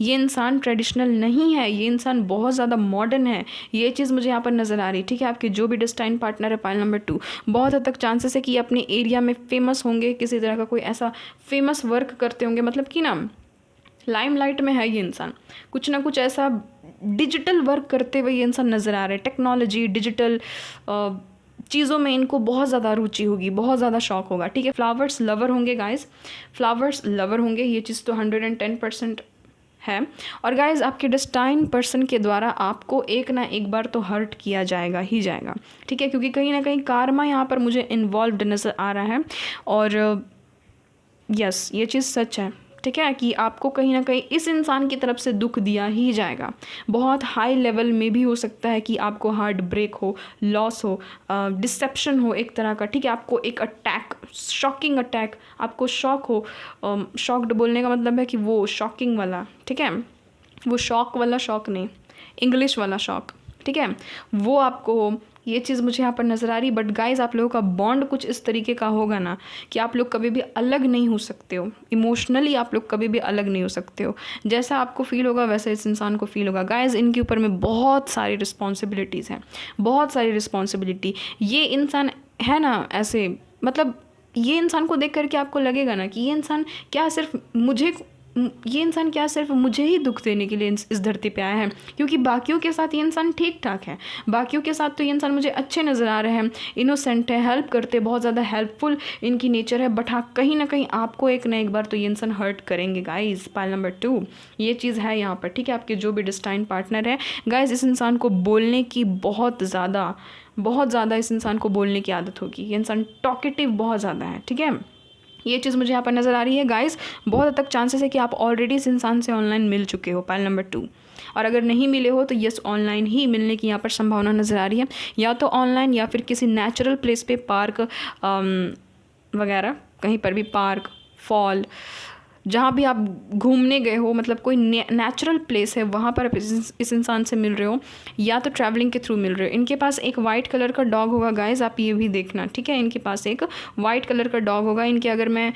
ये इंसान ट्रेडिशनल नहीं है, ये इंसान बहुत ज़्यादा मॉडर्न है। ये चीज़ मुझे यहाँ पर नज़र आ रही है, ठीक है। आपके जो भी डेस्टाइन पार्टनर है पाइल नंबर 2, बहुत हद तक चांसेस है कि अपने एरिया में फेमस होंगे, किसी तरह का कोई ऐसा फेमस वर्क करते होंगे, मतलब कि ना लाइमलाइट में है ये इंसान, कुछ ना कुछ ऐसा डिजिटल वर्क करते हुए ये इंसान नज़र आ रहा है। टेक्नोलॉजी, डिजिटल चीज़ों में इनको बहुत ज़्यादा रुचि होगी, बहुत ज़्यादा शौक होगा, ठीक है। फ्लावर्स लवर होंगे गाइज, फ्लावर्स लवर होंगे, ये चीज़ तो 110% है। और गाइज आपके डेस्टाइन पर्सन के द्वारा आपको एक ना एक बार तो हर्ट किया जाएगा ही जाएगा, ठीक है, क्योंकि कहीं ना कहीं कारमा यहाँ पर मुझे इन्वॉल्व नज़र आ रहा है। और यस, ये चीज़ सच है, ठीक है, कि आपको कहीं ना कहीं इस इंसान की तरफ से दुख दिया ही जाएगा। बहुत हाई लेवल में भी हो सकता है कि आपको हार्ट ब्रेक हो, लॉस हो, डिसेप्शन हो एक तरह का, ठीक है। आपको एक अटैक, शॉकिंग अटैक, आपको शॉक हो, शॉक्ड बोलने का मतलब है कि वो शॉकिंग वाला, ठीक है, वो शॉक वाला शॉक नहीं, इंग्लिश वाला शॉक, ठीक है, वो आपको हो। ये चीज़ मुझे यहाँ पर नज़र आ रही। बट गाइज आप लोगों का बॉन्ड कुछ इस तरीके का होगा ना कि आप लोग कभी भी अलग नहीं हो सकते हो, इमोशनली आप लोग कभी भी अलग नहीं हो सकते हो। जैसा आपको फील होगा वैसा इस इंसान को फील होगा। गाइज इनके ऊपर में बहुत सारी रिस्पॉन्सिबिलिटीज़ हैं, बहुत सारी रिस्पॉन्सिबिलिटी। ये इंसान है ना ऐसे, मतलब ये इंसान को देख करके आपको लगेगा ना कि ये इंसान क्या सिर्फ मुझे ही दुख देने के लिए इस धरती पे आया है, क्योंकि बाकियों के साथ ये इंसान ठीक ठाक है, बाकियों के साथ तो ये इंसान मुझे अच्छे नज़र आ रहे हैं, इनोसेंट है, हेल्प करते, बहुत ज़्यादा हेल्पफुल इनकी नेचर है। बट हाँ, कहीं ना कहीं आपको एक ना एक बार तो ये इंसान हर्ट करेंगे गाइज। पाइल नंबर 2 ये चीज़ है यहाँ पर, ठीक है। आपके जो भी डेस्टाइन पार्टनर है गाइज, इस इंसान को बोलने की बहुत ज़्यादा इस इंसान को बोलने की आदत होगी। ये इंसान टॉकेटिव बहुत ज़्यादा है, ठीक है। ये चीज़ मुझे यहाँ पर नज़र आ रही है गाइस। बहुत हद तक चांसेस है कि आप ऑलरेडी इस इंसान से ऑनलाइन मिल चुके हो, पाइल नंबर 2। और अगर नहीं मिले हो तो यस, ऑनलाइन ही मिलने की यहाँ पर संभावना नज़र आ रही है, या तो ऑनलाइन या फिर किसी नेचुरल प्लेस पे, पार्क वगैरह, कहीं पर भी, पार्क, फॉल, जहाँ भी आप घूमने गए हो, मतलब कोई नेचुरल प्लेस है वहाँ पर आप इस इंसान से मिल रहे हो, या तो ट्रैवलिंग के थ्रू मिल रहे हो। इनके पास एक वाइट कलर का डॉग होगा गाइज, आप ये भी देखना, ठीक है। इनके पास एक वाइट कलर का डॉग होगा। इनके अगर मैं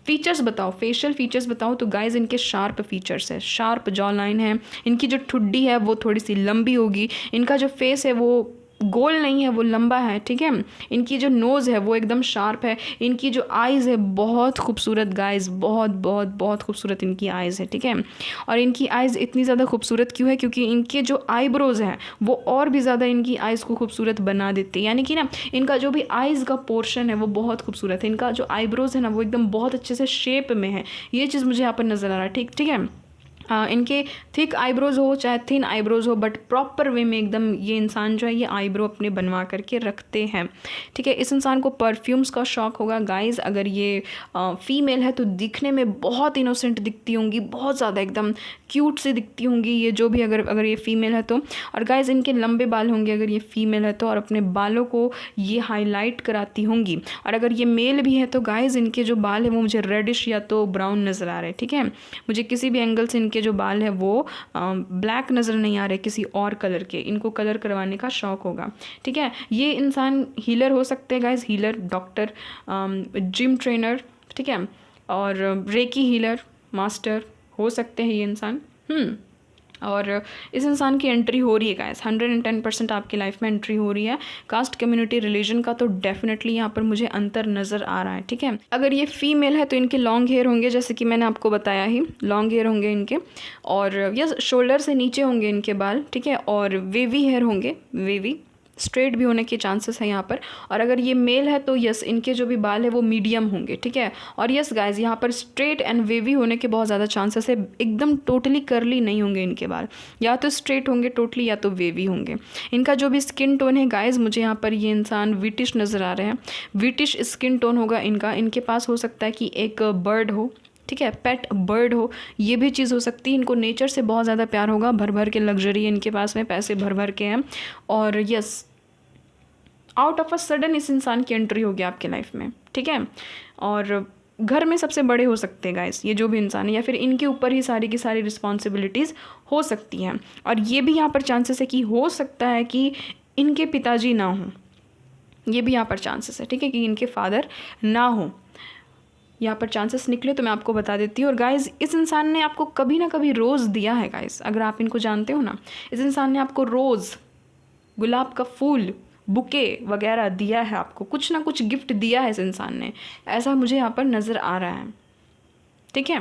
फीचर्स बताओ, फेशियल फीचर्स बताओ, तो गाइज इनके शार्प फीचर्स है, शार्प जॉ लाइन है। इनकी जो ठुड्डी है वो थोड़ी सी लंबी होगी। इनका जो फेस है वो गोल नहीं है, वो लंबा है, ठीक है। इनकी जो नोज़ है वो एकदम शार्प है। इनकी जो आइज़ है बहुत खूबसूरत गाइज, बहुत खूबसूरत इनकी आइज़ है, ठीक है। और इनकी आइज़ इतनी ज़्यादा खूबसूरत क्यों है? क्योंकि इनके जो आईब्रोज़ हैं वो और भी ज़्यादा इनकी आइज़ को खूबसूरत बना देते हैं। यानी कि ना, इनका जो भी आइज़ का पोर्शन है वो बहुत खूबसूरत है। इनका जो आईब्रोज़ है ना वो एकदम बहुत अच्छे से शेप में है। ये चीज़ मुझे यहाँ पर नज़र आ रहा है, ठीक है। इनके थिक आईब्रोज़ हो चाहे थिन आईब्रोज़ हो, बट प्रॉपर वे में एकदम ये इंसान जो है ये आईब्रो अपने बनवा करके रखते हैं, ठीक है। इस इंसान को परफ्यूम्स का शौक़ होगा गाइज़। अगर ये फ़ीमेल है तो दिखने में बहुत इनोसेंट दिखती होंगी, बहुत ज़्यादा एकदम क्यूट सी दिखती होंगी ये जो भी, अगर ये फ़ीमेल है तो। और गाइज़ इनके लंबे बाल होंगे अगर ये फ़ीमेल है तो, और अपने बालों को ये हाईलाइट कराती होंगी। और अगर ये मेल भी है तो गाइज़ इनके जो बाल है वो मुझे रेडिश या तो ब्राउन नज़र आ रहे हैं, ठीक है। मुझे किसी भी एंगल से के जो बाल है वो ब्लैक नज़र नहीं आ रहे, किसी और कलर के। इनको कलर करवाने का शौक़ होगा, ठीक है। ये इंसान हीलर हो सकते हैं guys, healer, doctor, gym trainer, ठीक है, और रेकी हीलर मास्टर हो सकते हैं ये इंसान। और इस इंसान की एंट्री हो रही है गाइस, 110% आपकी लाइफ में एंट्री हो रही है। कास्ट, कम्युनिटी, रिलीजन का तो डेफिनेटली यहाँ पर मुझे अंतर नज़र आ रहा है, ठीक है। अगर ये फीमेल है तो इनके लॉन्ग हेयर होंगे, जैसे कि मैंने आपको बताया ही, लॉन्ग हेयर होंगे इनके, और यस शोल्डर से नीचे होंगे इनके बाल, ठीक है। और वेवी हेयर होंगे, वेवी स्ट्रेट भी होने के चांसेस है यहाँ पर। और अगर ये मेल है तो यस इनके जो भी बाल है वो मीडियम होंगे, ठीक है। और यस गाइज यहाँ पर स्ट्रेट एंड वेवी होने के बहुत ज़्यादा चांसेस है। एकदम टोटली कर्ली नहीं होंगे इनके बाल, या तो स्ट्रेट होंगे टोटली या तो वेवी होंगे। इनका जो भी स्किन टोन है गाइज, मुझे यहाँ पर ये इंसान विटिश नज़र आ रहे हैं, विटिश स्किन टोन होगा इनका। इनके पास हो सकता है कि एक बर्ड हो, ठीक है, पेट बर्ड हो, ये भी चीज़ हो सकती है। इनको नेचर से बहुत ज़्यादा प्यार होगा, भर भर के लग्जरी इनके पास में, पैसे भर भर के हैं। और yes out of a sudden इस इंसान की एंट्री होगी आपके लाइफ में, ठीक है। और घर में सबसे बड़े हो सकते हैं गाइस, ये जो भी इंसान है, या फिर इनके ऊपर ही सारी की सारी रिस्पॉन्सिबिलिटीज़ हो सकती हैं। और ये भी यहाँ पर चांसेस है कि हो सकता है कि इनके पिताजी ना हों, ये भी यहाँ पर चांसेस है, ठीक है, कि इनके फादर ना हो, यहाँ पर चांसेस निकले तो मैं आपको बता देती हूँ। और गाइज़ इस इंसान ने आपको कभी ना कभी रोज़ दिया है गाइज़, अगर आप इनको जानते हो ना, इस इंसान ने आपको रोज़ गुलाब का फूल, बुके वगैरह दिया है, आपको कुछ ना कुछ गिफ्ट दिया है इस इंसान ने, ऐसा मुझे यहाँ पर नज़र आ रहा है, ठीक है।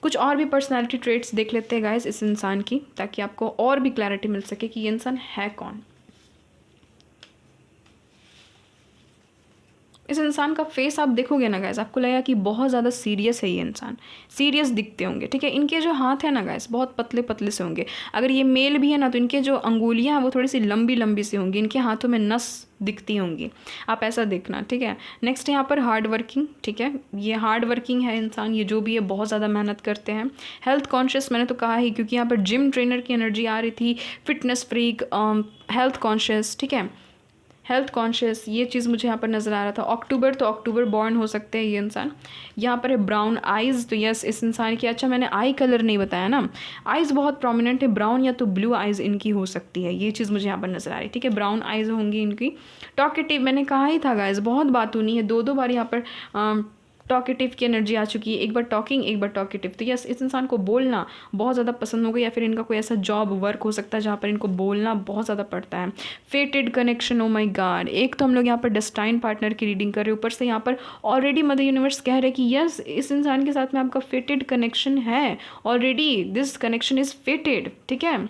कुछ और भी पर्सनालिटी ट्रेट्स देख लेते हैं गाइस इस इंसान की, ताकि आपको और भी क्लैरिटी मिल सके कि ये इंसान है कौन। इस इंसान का फेस आप देखोगे ना गाइस, आपको लगेगा कि बहुत ज़्यादा सीरियस है ये इंसान, सीरियस दिखते होंगे, ठीक है। इनके जो हाथ है ना गाइस बहुत पतले पतले से होंगे, अगर ये मेल भी है ना तो इनके जो अंगुलियां हैं वो थोड़ी सी लंबी लंबी सी होंगी, इनके हाथों में नस दिखती होंगी, आप ऐसा देखना, ठीक है। नेक्स्ट यहाँ पर हार्ड वर्किंग, ठीक है, ये हार्ड वर्किंग है इंसान, ये जो भी है बहुत ज़्यादा मेहनत करते हैं। हेल्थ कॉन्शियस मैंने तो कहा ही, क्योंकि यहाँ पर जिम ट्रेनर की एनर्जी आ रही थी, फिटनेस फ्रीक, हेल्थ कॉन्शियस, ठीक है, हेल्थ कॉन्शियस, ये चीज़ मुझे यहाँ पर नज़र आ रहा था। अक्टूबर, तो अक्टूबर बॉर्न हो सकते हैं ये इंसान। यहाँ पर है ब्राउन आइज़, तो यस इस इंसान की, अच्छा मैंने आई कलर नहीं बताया ना, आइज़ बहुत प्रोमिनेंट है, ब्राउन या तो ब्लू आइज़ इनकी हो सकती है, ये चीज़ मुझे यहाँ पर नज़र आ रही है, ठीक है, ब्राउन आइज़ होंगी इनकी। टॉकेटिव मैंने कहा ही था गाइज, बहुत बात होनी है, दो बार यहाँ पर टॉकेटिव की एनर्जी आ चुकी है, एक बार टॉकिंग एक बार टॉकेटिव, तो यस इस इंसान को बोलना बहुत ज़्यादा पसंद होगा, या फिर इनका कोई ऐसा जॉब वर्क हो सकता है जहाँ पर इनको बोलना बहुत ज़्यादा पड़ता है। फेटेड कनेक्शन, ओ माय गॉड, एक तो हम लोग यहाँ पर डेस्टाइन पार्टनर की रीडिंग कर रहे हैं, ऊपर से यहाँ पर ऑलरेडी मदर यूनिवर्स कह रहे हैं कि यस इस इंसान के साथ में आपका फेटेड कनेक्शन है, ऑलरेडी दिस कनेक्शन इज़ फेटेड, ठीक है।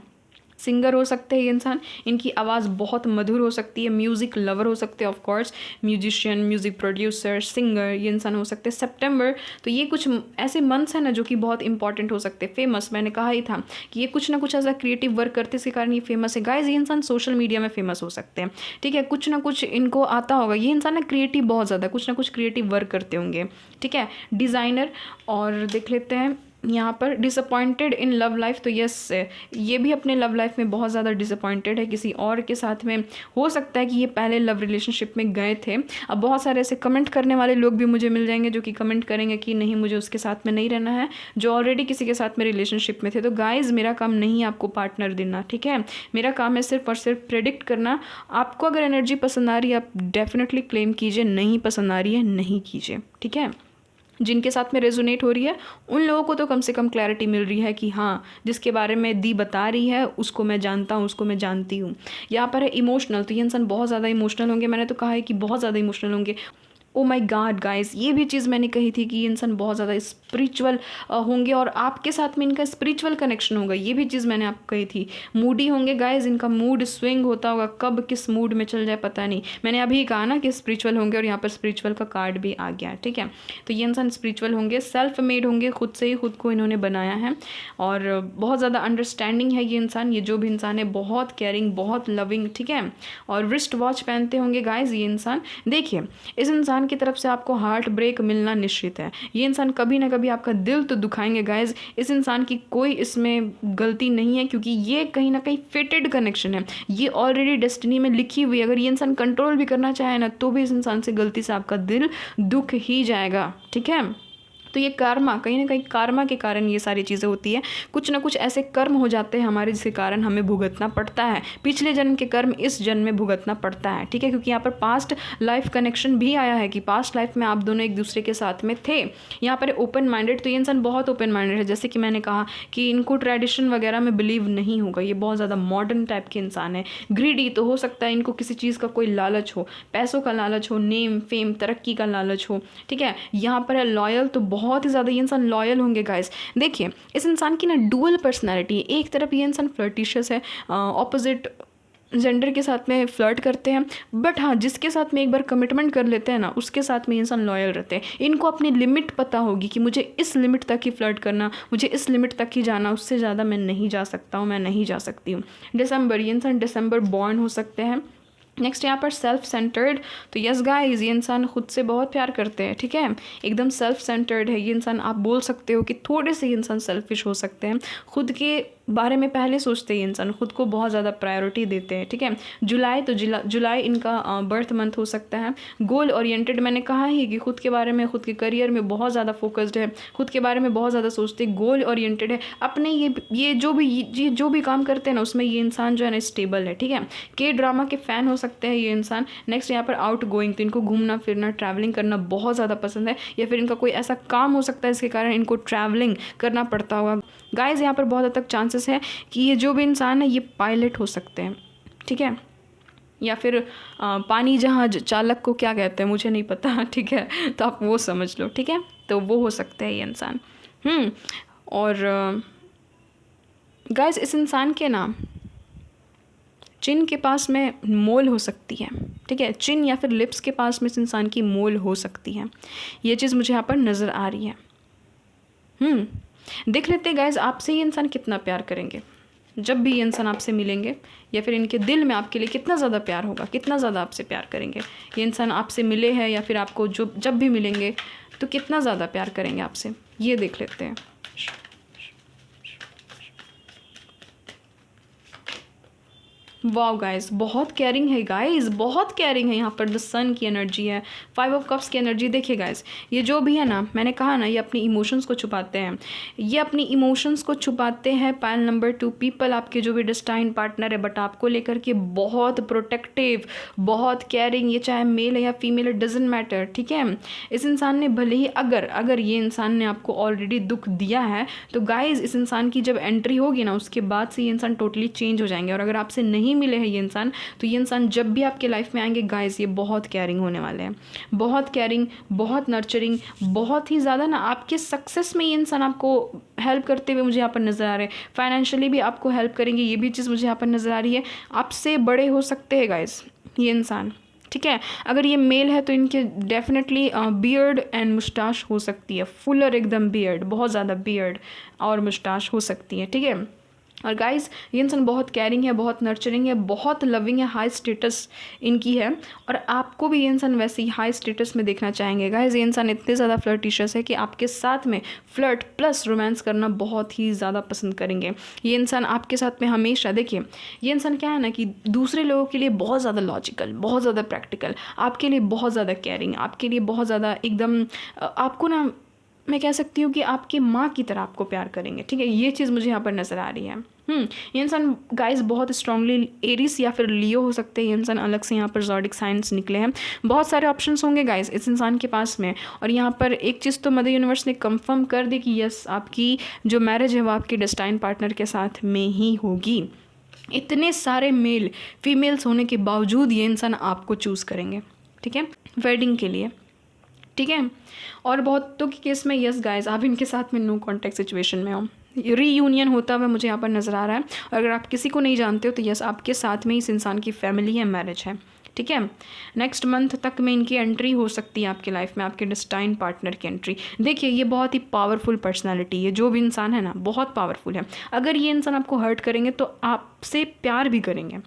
सिंगर हो सकते हैं ये इंसान, इनकी आवाज़ बहुत मधुर हो सकती है, म्यूज़िक लवर हो सकते हैं, of course musician, music producer, singer ये इंसान हो सकते हैं। सितंबर, तो ये कुछ ऐसे मंथ्स हैं ना जो कि बहुत इंपॉर्टेंट हो सकते हैं। फेमस, मैंने कहा ही था कि ये कुछ ना कुछ ऐसा क्रिएटिव वर्क करते इसके कारण ये फेमस है। गाइज ये इंसान सोशल मीडिया में फेमस हो सकते हैं, ठीक है, कुछ ना कुछ इनको आता होगा, ये इंसान ना क्रिएटिव बहुत ज़्यादा, कुछ ना कुछ क्रिएटिव वर्क करते होंगे, ठीक है। डिज़ाइनर, और देख लेते हैं यहाँ पर डिसअपॉइंटेड इन लव लाइफ, तो यस ये भी अपने लव लाइफ में बहुत ज़्यादा डिसअपॉइंटेड है, किसी और के साथ में हो सकता है कि ये पहले लव रिलेशनशिप में गए थे। अब बहुत सारे ऐसे कमेंट करने वाले लोग भी मुझे मिल जाएंगे जो कि कमेंट करेंगे कि नहीं मुझे उसके साथ में नहीं रहना है जो ऑलरेडी किसी के साथ में रिलेशनशिप में थे। तो गाइज़ मेरा काम नहीं आपको पार्टनर देना, ठीक है, मेरा काम है सिर्फ और सिर्फ प्रेडिक्ट करना। आपको अगर एनर्जी पसंद आ रही है आप डेफिनेटली क्लेम कीजिए, नहीं पसंद आ रही है नहीं कीजिए, ठीक है। जिनके साथ में रेजोनेट हो रही है उन लोगों को तो कम से कम क्लैरिटी मिल रही है कि हाँ जिसके बारे में दी बता रही है उसको मैं जानता हूँ, उसको मैं जानती हूँ। यहाँ पर है इमोशनल, तो ये इंसान बहुत ज़्यादा इमोशनल होंगे, मैंने तो कहा है कि बहुत ज़्यादा इमोशनल होंगे। ओ माय गॉड गाइस, ये भी चीज़ मैंने कही थी कि ये इंसान बहुत ज़्यादा स्पिरिचुअल होंगे और आपके साथ में इनका स्पिरिचुअल कनेक्शन होगा, ये भी चीज़ मैंने आपको कही थी। मूडी होंगे गाइस, इनका मूड स्विंग होता होगा, कब किस मूड में चल जाए पता नहीं। मैंने अभी कहा ना कि स्पिरिचुअल होंगे और यहाँ पर स्पिरिचुअल का कार्ड भी आ गया, ठीक है। तो ये इंसान स्पिरिचुअल होंगे, सेल्फ मेड होंगे, खुद से ही खुद को इन्होंने बनाया है और बहुत ज़्यादा अंडरस्टैंडिंग है ये इंसान। ये जो भी इंसान है बहुत केयरिंग, बहुत लविंग, ठीक है। और रिस्ट वॉच पहनते होंगे गाइज ये इंसान। देखिए इस इंसान की तरफ से आपको हार्ट ब्रेक मिलना निश्चित है। ये इंसान कभी ना कभी आपका दिल तो दुखाएंगे गाइज। इस इंसान की कोई इसमें गलती नहीं है क्योंकि ये कहीं ना कहीं फिटेड कनेक्शन है, ये ऑलरेडी डेस्टिनी में लिखी हुई है। अगर ये इंसान कंट्रोल भी करना चाहे ना तो भी इस इंसान से गलती से आपका दिल दुख ही जाएगा, ठीक है। तो ये कर्मा, कहीं ना कहीं कर्मा के कारण ये सारी चीज़ें होती है। कुछ ना कुछ ऐसे कर्म हो जाते हैं हमारे जिसके कारण हमें भुगतना पड़ता है, पिछले जन्म के कर्म इस जन्म में भुगतना पड़ता है, ठीक है। क्योंकि यहाँ पर पास्ट लाइफ कनेक्शन भी आया है कि पास्ट लाइफ में आप दोनों एक दूसरे के साथ में थे। यहाँ पर ओपन माइंडेड, तो ये इंसान बहुत ओपन माइंडेड है। जैसे कि मैंने कहा कि इनको ट्रेडिशन वगैरह में बिलीव नहीं होगा, ये बहुत ज़्यादा मॉडर्न टाइप के इंसान है। ग्रीडी, तो हो सकता है इनको किसी चीज़ का कोई लालच हो, पैसों का लालच हो, नेम फेम तरक्की का लालच हो, ठीक है। यहाँ पर है लॉयल, तो बहुत ही ज़्यादा ये इंसान लॉयल होंगे गाइस। देखिए इस इंसान की ना डुअल पर्सनालिटी है। एक तरफ ये इंसान फ्लर्टिशियस है, ऑपोजिट जेंडर के साथ में फ्लर्ट करते हैं, बट हाँ जिसके साथ में एक बार कमिटमेंट कर लेते हैं ना उसके साथ में इंसान लॉयल रहते हैं। इनको अपनी लिमिट पता होगी कि मुझे इस लिमिट तक ही फ्लर्ट करना, मुझे इस लिमिट तक ही जाना, उससे ज़्यादा मैं नहीं जा सकता हूँ, मैं नहीं जा सकती हूँ। दिसंबर, ये इंसान दिसंबर बॉर्न हो सकते हैं। नेक्स्ट यहाँ पर सेल्फ सेंटर्ड, तो यस गाइस ये इंसान खुद से बहुत प्यार करते हैं, ठीक है, एकदम सेल्फ सेंटर्ड है ये इंसान। आप बोल सकते हो कि थोड़े से इंसान सेल्फिश हो सकते हैं, खुद के बारे में पहले सोचते हैं इंसान, खुद को बहुत ज़्यादा प्रायोरिटी देते हैं, ठीक है। जुलाई तो जुलाई इनका बर्थ मंथ हो सकता है। गोल ओरिएंटेड, मैंने कहा ही कि खुद के बारे में, खुद के करियर में बहुत ज़्यादा फोकस्ड है, खुद के बारे में बहुत ज़्यादा सोचते हैं, गोल ओरिएंटेड है अपने। ये जो भी काम करते हैं ना उसमें ये इंसान जो है ना स्टेबल है, ठीक है। के ड्रामा के फ़ैन हो सकते हैं ये इंसान। नेक्स्ट यहाँ पर आउट गोइंग, तो इनको घूमना फिरना ट्रैवलिंग करना बहुत ज़्यादा पसंद है, या फिर इनका कोई ऐसा काम हो सकता है इसके कारण इनको ट्रैवलिंग करना पड़ता होगा। गाइस यहाँ पर बहुत हद तक चांसेस है कि ये जो भी इंसान है ये पायलट हो सकते हैं, ठीक है, या फिर पानी जहाज चालक को क्या कहते हैं मुझे नहीं पता, ठीक है, तो आप वो समझ लो, ठीक है। तो वो हो सकते हैं ये इंसान। और गाइस इस इंसान के नाम चिन के पास में मोल हो सकती है, ठीक है, चिन या फिर लिप्स के पास में इस इंसान की मोल हो सकती है। ये चीज़ मुझे यहाँ पर नज़र आ रही है। देख लेते गाइस आपसे ये इंसान कितना प्यार करेंगे जब भी ये इंसान आपसे मिलेंगे, या फिर इनके दिल में आपके लिए कितना ज़्यादा प्यार होगा, कितना ज़्यादा आपसे प्यार करेंगे। ये इंसान आपसे मिले हैं या फिर आपको जब भी मिलेंगे तो कितना ज़्यादा प्यार करेंगे आपसे, ये देख लेते हैं। वाओ गाइस, बहुत केयरिंग है गाइस, बहुत केयरिंग है। यहाँ पर द सन की एनर्जी है, 5 ऑफ कप्स की एनर्जी। देखिए गाइस ये जो भी है ना, मैंने कहा ना ये अपनी इमोशंस को छुपाते हैं, ये अपनी इमोशंस को छुपाते हैं। पाइल नंबर 2 पीपल आपके जो भी डेस्टाइन पार्टनर है, बट आपको लेकर के बहुत प्रोटेक्टिव, बहुत केयरिंग, ये चाहे मेल है या फीमेल है, डजेंट मैटर, ठीक है। इस इंसान ने भले ही अगर ये इंसान ने आपको ऑलरेडी दुख दिया है तो गाइस इस इंसान की जब एंट्री होगी ना उसके बाद से ये इंसान टोटली चेंज हो जाएंगे। और अगर आपसे नहीं मिले हैं ये इंसान तो ये इंसान जब भी आपके लाइफ में आएंगे गाइस ये बहुत केयरिंग होने वाले हैं, बहुत केयरिंग, बहुत नर्चरिंग, बहुत ही ज़्यादा ना आपके सक्सेस में ये इंसान आपको हेल्प करते हुए मुझे यहाँ पर नज़र आ रहे हैं। फाइनेंशियली भी आपको हेल्प करेंगे, ये भी चीज़ मुझे यहाँ पर नज़र आ रही है। आपसे बड़े हो सकते हैं गाइस ये इंसान, ठीक है। अगर ये मेल है तो इनके डेफिनेटली बियर्ड एंड मुस्टाश हो सकती है, फुलर एकदम बियर्ड, बहुत ज़्यादा बियर्ड और मुस्टाश हो सकती है, ठीक है। और गाइस ये इंसान बहुत केयरिंग है, बहुत नर्चरिंग है, बहुत लविंग है, हाई स्टेटस इनकी है। और आपको भी ये इंसान वैसे ही हाई स्टेटस में देखना चाहेंगे। गाइस ये इंसान इतने ज़्यादा फ्लर्टिशियस है कि आपके साथ में फ्लर्ट प्लस रोमांस करना बहुत ही ज़्यादा पसंद करेंगे। ये इंसान आपके साथ में हमेशा, देखिए ये इंसान क्या है ना कि दूसरे लोगों के लिए बहुत ज़्यादा लॉजिकल, बहुत ज़्यादा प्रैक्टिकल, आपके लिए बहुत ज़्यादा केयरिंग, आपके लिए बहुत ज़्यादा एकदम आपको ना मैं कह सकती हूँ कि आपकी माँ की तरह आपको प्यार करेंगे, ठीक है। ये चीज़ मुझे यहाँ पर नज़र आ रही है। ये इंसान गाइस बहुत स्ट्रांगली एरिस या फिर लियो हो सकते हैं। ये इंसान अलग से यहाँ पर ज़ोडिक साइंस निकले हैं, बहुत सारे ऑप्शंस होंगे गाइस इस इंसान के पास में। और यहाँ पर एक चीज़ तो मदर यूनिवर्स ने कंफर्म कर दी कि यस आपकी जो मैरिज है वो आपके डेस्टाइन पार्टनर के साथ में ही होगी। इतने सारे मेल फीमेल्स होने के बावजूद ये इंसान आपको चूज़ करेंगे, ठीक है, वेडिंग के लिए, ठीक है। और बहुतों के केस में यस गाइस आप इनके साथ में नो कॉन्टैक्ट सिचुएशन में हो, रीयूनियन होता हुआ मुझे यहाँ पर नज़र आ रहा है। और अगर आप किसी को नहीं जानते हो तो यस आपके साथ में इस इंसान की फैमिली है, मैरिज है, ठीक है। नेक्स्ट मंथ तक में इनकी एंट्री हो सकती है आपके लाइफ में, आपके डेस्टाइन पार्टनर की एंट्री। देखिए ये बहुत ही पावरफुल पर्सनालिटी है, जो भी इंसान है ना बहुत पावरफुल है। अगर ये इंसान आपको हर्ट करेंगे तो आपसे प्यार भी करेंगे,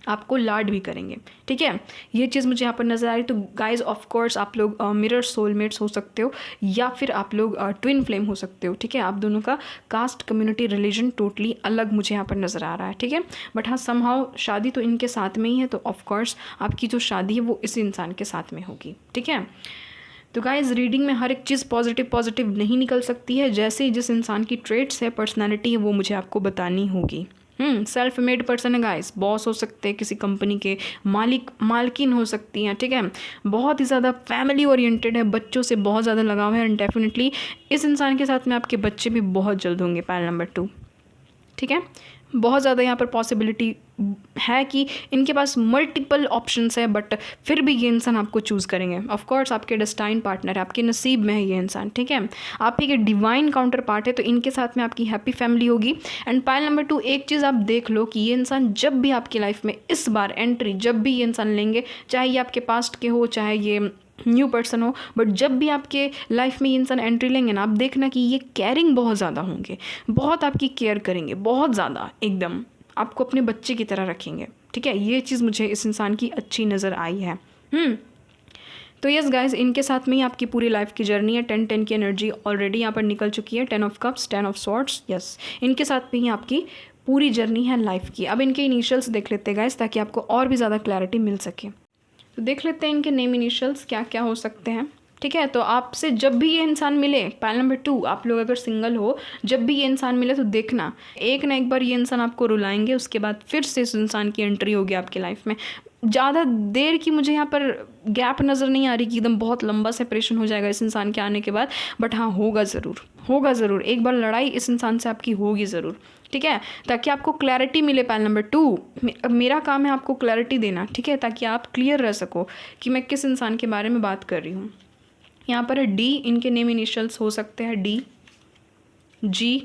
आपको लाड भी करेंगे, ठीक है। ये चीज़ मुझे यहाँ पर नज़र आ रही। तो गाइज ऑफ कोर्स आप लोग मिरर सोलमेट्स हो सकते हो या फिर आप लोग ट्विन फ्लेम हो सकते हो, ठीक है। आप दोनों का कास्ट, कम्युनिटी, रिलीजन टोटली अलग मुझे यहाँ पर नज़र आ रहा है, ठीक है। बट हाँ समहाउ शादी तो इनके साथ में ही है, तो ऑफ कोर्स आपकी जो शादी है वो इस इंसान के साथ में होगी, ठीक है। तो गाइज रीडिंग में हर एक चीज़ पॉजिटिव नहीं निकल सकती है। जैसे ही जिस इंसान की ट्रेट्स है, पर्सनैलिटी है, वो मुझे आपको बतानी होगी। सेल्फ मेड पर्सन है गाइस, बॉस हो सकते हैं, किसी कंपनी के मालकिन हो सकती हैं, ठीक है। बहुत ही ज़्यादा फैमिली ओरिएंटेड है, बच्चों से बहुत ज़्यादा लगाव है। एंड डेफिनेटली इस इंसान के साथ में आपके बच्चे भी बहुत जल्द होंगे, पाइल नंबर 2, ठीक है। बहुत ज़्यादा यहाँ पर पॉसिबिलिटी है कि इनके पास मल्टीपल ऑप्शंस है, बट फिर भी ये इंसान आपको चूज़ करेंगे। ऑफ कोर्स आपके डेस्टाइन पार्टनर है, आपके नसीब में है ये इंसान, ठीक है। आप ही के डिवाइन काउंटर पार्ट है, तो इनके साथ में आपकी हैप्पी फैमिली होगी। एंड पाइल नंबर 2 एक चीज़ आप देख लो कि ये इंसान जब भी आपकी लाइफ में इस बार एंट्री, जब भी ये इंसान लेंगे, चाहे ये आपके पास्ट के हो, चाहे ये न्यू पर्सन हो, बट जब भी आपके लाइफ में ये इंसान एंट्री लेंगे ना, आप देखना कि ये केयरिंग बहुत ज़्यादा होंगे, बहुत आपकी केयर करेंगे, बहुत ज़्यादा एकदम आपको अपने बच्चे की तरह रखेंगे, ठीक है। ये चीज़ मुझे इस इंसान की अच्छी नज़र आई है। तो यस गाइज, इनके साथ में ही आपकी पूरी लाइफ की जर्नी है। 10-10 की एनर्जी ऑलरेडी यहाँ पर निकल चुकी है। 10 of cups, 10 of swords, yes, इनके साथ में ही आपकी पूरी जर्नी है लाइफ की। अब इनके इनिशियल्स देख लेते हैं गाइज, ताकि आपको और भी ज़्यादा क्लैरिटी मिल सके। तो देख लेते हैं इनके नेम इनिशियल्स क्या क्या हो सकते हैं। ठीक है, तो आपसे जब भी ये इंसान मिले, पैनल नंबर 2, आप लोग अगर सिंगल हो, जब भी ये इंसान मिले तो देखना एक ना एक बार ये इंसान आपको रुलाएंगे, उसके बाद फिर से इस इंसान की एंट्री होगी आपकी लाइफ में। ज़्यादा देर की मुझे यहाँ पर गैप नज़र नहीं आ रही कि एकदम बहुत लंबा सेपरेशन हो जाएगा इस इंसान के आने के बाद, बट हाँ होगा ज़रूर, होगा ज़रूर। एक बार लड़ाई इस इंसान से आपकी होगी ज़रूर। ठीक है, ताकि आपको क्लैरिटी मिले। पैनल नंबर 2, मेरा काम है आपको क्लैरिटी देना। ठीक है, ताकि आप क्लियर रह सको कि मैं किस इंसान के बारे में बात कर रही हूँ। यहाँ पर है डी, इनके नेम इनिशियल्स हो सकते हैं D, G,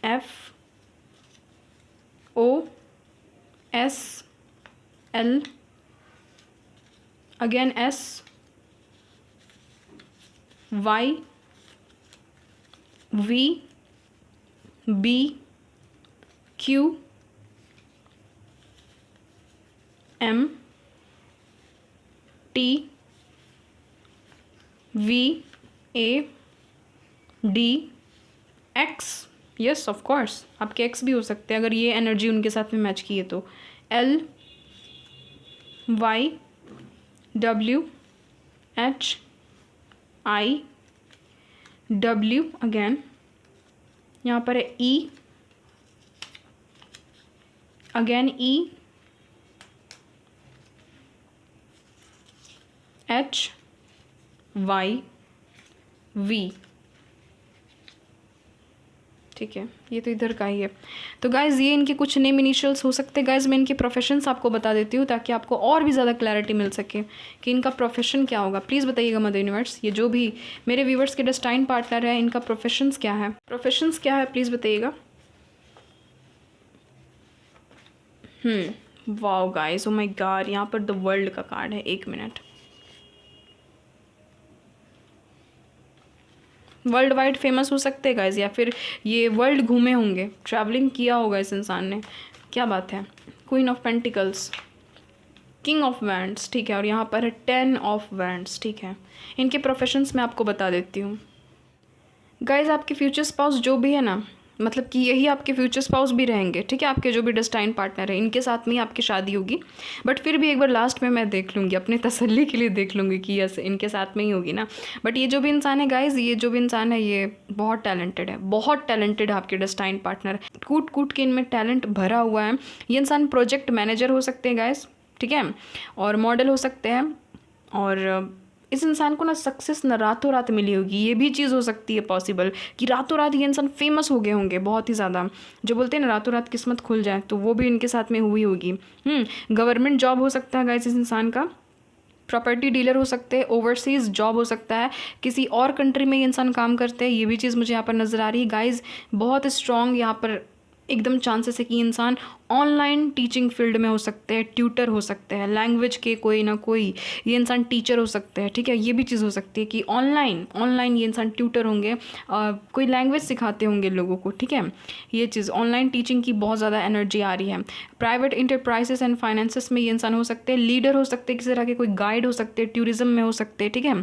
F, O, S, L, again S, Y, V, B, Q, M, T, V, A, D, X, yes of course आपके एक्स भी हो सकते हैं अगर ये एनर्जी उनके साथ में मैच की है तो, L, Y, W, H, I, W, again यहाँ पर है E, again E, H, Y, V. ठीक है, ये तो इधर का ही है। तो गाइज़ ये इनके कुछ नेम इनिशियल्स हो सकते हैं। गाइज़ मैं इनके प्रोफेशंस आपको बता देती हूँ ताकि आपको और भी ज़्यादा क्लैरिटी मिल सके कि इनका प्रोफेशन क्या होगा। प्लीज़ बताइएगा मदर यूनिवर्स, ये जो भी मेरे व्यूवर्स के डेस्टाइन पार्टनर है इनका प्रोफेशंस क्या है, प्रोफेशंस क्या है, प्लीज़ बताइएगा। Wow guys, oh my God, यहाँ पर द वर्ल्ड का कार्ड है। 1 मिनट, वर्ल्ड वाइड फेमस हो सकते हैं गाइज, या फिर ये वर्ल्ड घूमे होंगे, ट्रैवलिंग किया होगा इस इंसान ने। क्या बात है। Queen of pentacles, king of wands, ठीक है, और यहाँ पर है 10 ऑफ वैंड्स। ठीक है, इनके प्रोफेशंस मैं आपको बता देती हूँ। गाइज आपके फ्यूचर स्पाउस जो भी है ना, मतलब कि यही आपके फ्यूचर स्पाउस भी रहेंगे। ठीक है, आपके जो भी डेस्टाइन पार्टनर है इनके साथ में ही आपकी शादी होगी। बट फिर भी एक बार लास्ट में मैं देख लूँगी, अपने तसल्ली के लिए देख लूँगी कि यस इनके साथ में ही होगी ना। बट ये जो भी इंसान है गाइज, ये जो भी इंसान है ये बहुत टैलेंटेड है, बहुत टैलेंटेड है आपके डेस्टाइन पार्टनर। कूट कूट के इनमें टैलेंट भरा हुआ है। ये इंसान प्रोजेक्ट मैनेजर हो सकते हैं गाइज, ठीक है, और मॉडल हो सकते हैं। और इस इंसान को ना सक्सेस ना रातों रात मिली होगी। ये भी चीज़ हो सकती है पॉसिबल कि रातों रात ये इंसान फेमस हो गए होंगे बहुत ही ज़्यादा। जो बोलते हैं ना रातों रात किस्मत खुल जाए, तो वो भी इनके साथ में हुई होगी। गवर्नमेंट जॉब हो सकता है गाइस इस इंसान का, प्रॉपर्टी डीलर हो सकते हैं, ओवरसीज़ जॉब हो सकता है, किसी और कंट्री में ये इंसान काम करते हैं। ये भी चीज़ मुझे यहाँ पर नज़र आ रही है गाइज। बहुत स्ट्रॉन्ग यहाँ पर एकदम चांसेस है कि इंसान ऑनलाइन टीचिंग फील्ड में हो सकते हैं, ट्यूटर हो सकते हैं, लैंग्वेज के कोई ना कोई ये इंसान टीचर हो सकते हैं। ठीक है, ये भी चीज़ हो सकती है कि ऑनलाइन ये इंसान ट्यूटर होंगे, कोई लैंग्वेज सिखाते होंगे लोगों को। ठीक है, ये चीज़ ऑनलाइन टीचिंग की बहुत ज़्यादा एनर्जी आ रही है। प्राइवेट इंटरप्राइजेस एंड फाइनेंसेस में ये इंसान हो सकते हैं, लीडर हो सकते हैं, किसी तरह के कोई गाइड हो सकते हैं, टूरिज्म में हो सकते हैं। ठीक है,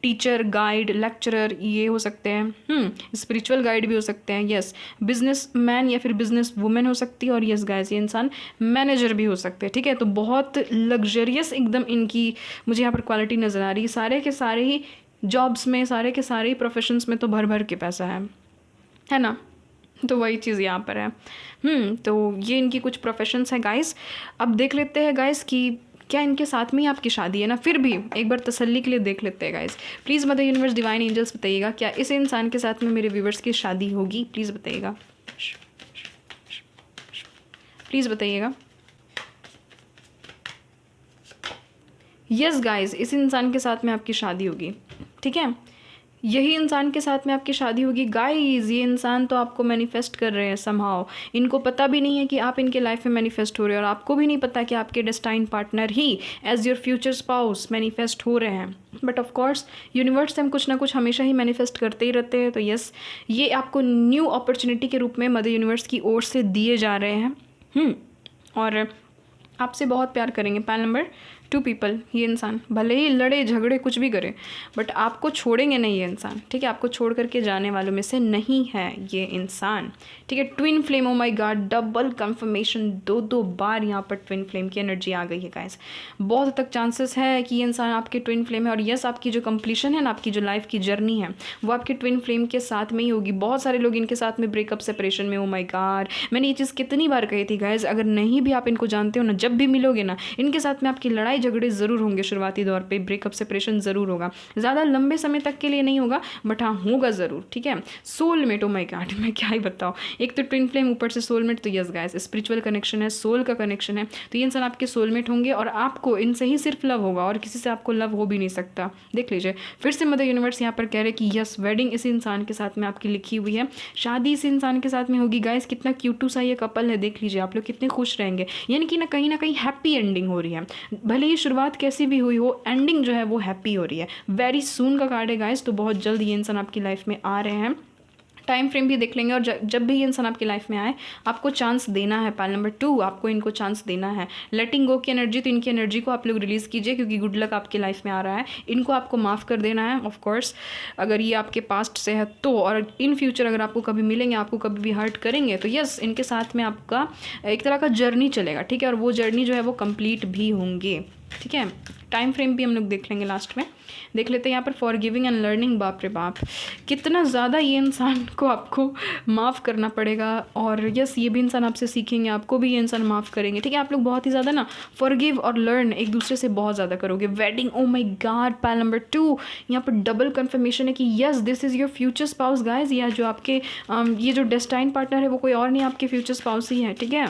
टीचर, गाइड, लेक्चरर ये हो सकते हैं। स्पिरिचुअल गाइड भी हो सकते हैं। यस, बिजनेस मैन या फिर बिजनेस वुमेन हो सकती है। और यस गाइस ये इंसान मैनेजर भी हो सकते हैं। ठीक है, तो बहुत लग्जरियस एकदम इनकी मुझे यहाँ पर क्वालिटी नज़र आ रही है। सारे के सारे ही जॉब्स में, सारे के सारे ही प्रोफेशंस में तो भर भर के पैसा है ना। तो वही चीज़ यहाँ पर है। तो ये इनकी कुछ प्रोफेशंस है गाइस। अब देख लेते हैं गाइस कि क्या इनके साथ में ही आपकी शादी है ना। फिर भी एक बार तसल्ली के लिए देख लेते हैं guys. Please mother universe, divine angels बताइएगा क्या इस इंसान के साथ में मेरे व्यूवर्स की शादी होगी। प्लीज़ बताइएगा, प्लीज़ बताइएगा। यस गाइस, इस इंसान के साथ में आपकी शादी होगी। ठीक है, यही इंसान के साथ में आपकी शादी होगी गाइस। ये इंसान तो आपको मैनिफेस्ट कर रहे हैं समहाउ। इनको पता भी नहीं है कि आप इनके लाइफ में मैनिफेस्ट हो रहे हैं, और आपको भी नहीं पता कि आपके डेस्टाइन पार्टनर ही as your future spouse manifest हो रहे हैं। बट ऑफ कोर्स यूनिवर्स से हम कुछ ना कुछ हमेशा ही मैनिफेस्ट करते ही रहते हैं। तो यस, ये आपको न्यू अपॉर्चुनिटी के रूप में मदर यूनिवर्स की ओर से दिए जा रहे हैं। और आपसे बहुत प्यार करेंगे। पैनल नंबर 2 पीपल, ये इंसान भले ही लड़े झगड़े कुछ भी करे बट आपको छोड़ेंगे नहीं ये इंसान, ठीक है। आपको छोड़ करके जाने वालों में से नहीं है ये इंसान, ठीक है। Twin flame, oh my God, double confirmation, 2 बार यहाँ पर ट्विन फ्लेम की एनर्जी आ गई है गाइस। बहुत हद तक चांसेस है कि ये इंसान आपके ट्विन फ्लेम है। और यस, आपकी जो कंप्लीशन है ना, आपकी जो लाइफ की जर्नी है वो आपके ट्विन फ्लेम के साथ में ही होगी। बहुत सारे लोग इनके साथ में ब्रेकअप सेपरेशन में, ओ माय गॉड, मैंने ये चीज़ कितनी बार कही थी गाइस। अगर नहीं भी आप इनको जानते हो ना, जब भी मिलोगे ना, इनके साथ में आपकी लड़ाई झगड़े ज़रूर होंगे। शुरुआती दौर पे ब्रेकअप सेपरेशन ज़रूर होगा, ज़्यादा लंबे समय तक के लिए नहीं होगा बट हाँ होगा ज़रूर, ठीक है। सोलमेट, ओ माय गॉड, मैं क्या ही बताऊँ, एक तो ट्विन फ्लेम, ऊपर से सोलमेट, तो यस गाइस, स्पिरिचुअल कनेक्शन है, सोल का कनेक्शन है। तो ये इंसान आपके सोलमेट होंगे और आपको इनसे ही सिर्फ लव होगा और किसी से आपको लव हो भी नहीं सकता। देख लीजिए, फिर से मदर यूनिवर्स यहाँ पर कह रहे कि यस, वेडिंग इसी इंसान के साथ में आपकी लिखी हुई है, शादी इसी इंसान के साथ में होगी। गाइस, कितना क्यूटू सा ये कपल है, देख लीजिए आप लोग कितने खुश रहेंगे। यानी कि ना कहीं हैप्पी एंडिंग हो रही है, भले ही शुरुआत कैसी भी हुई हो, एंडिंग जो है वो हैप्पी हो रही है। वेरी सून का कार्ड है गाइस, तो बहुत जल्द ये इंसान आपकी लाइफ में आ रहे हैं। टाइम फ्रेम भी देख लेंगे। और जब भी ये इंसान आपकी लाइफ में आए, आपको चांस देना है। पाइल नंबर 2, आपको इनको चांस देना है। लेटिंग गो की एनर्जी, तो इनकी एनर्जी को आप लोग रिलीज़ कीजिए क्योंकि गुड लक आपकी लाइफ में आ रहा है। इनको आपको माफ़ कर देना है ऑफ कोर्स, अगर ये आपके पास्ट से है तो। और इन फ्यूचर अगर आपको कभी मिलेंगे, आपको कभी भी हर्ट करेंगे तो यस, इनके साथ में आपका एक तरह का जर्नी चलेगा, ठीक है। और वो जर्नी जो है वो कंप्लीट भी होंगे, ठीक है। टाइम फ्रेम भी हम लोग देख लेंगे लास्ट में। देख लेते हैं यहाँ पर फॉरगिविंग एंड लर्निंग। बाप रे बाप, कितना ज़्यादा ये इंसान को आपको माफ़ करना पड़ेगा। और यस, ये भी इंसान आपसे सीखेंगे, आपको भी ये इंसान माफ़ करेंगे, ठीक है। आप लोग बहुत ही ज़्यादा ना फॉरगिव और लर्न एक दूसरे से बहुत ज़्यादा करोगे। Wedding, oh my God, pile number 2, यहाँ पर डबल कन्फर्मेशन है कि yes, this is your future spouse guys. या जो आपके ये जो डेस्टाइन पार्टनर है वो कोई और नहीं, आपके फ्यूचर स्पाउस ही है, ठीक है।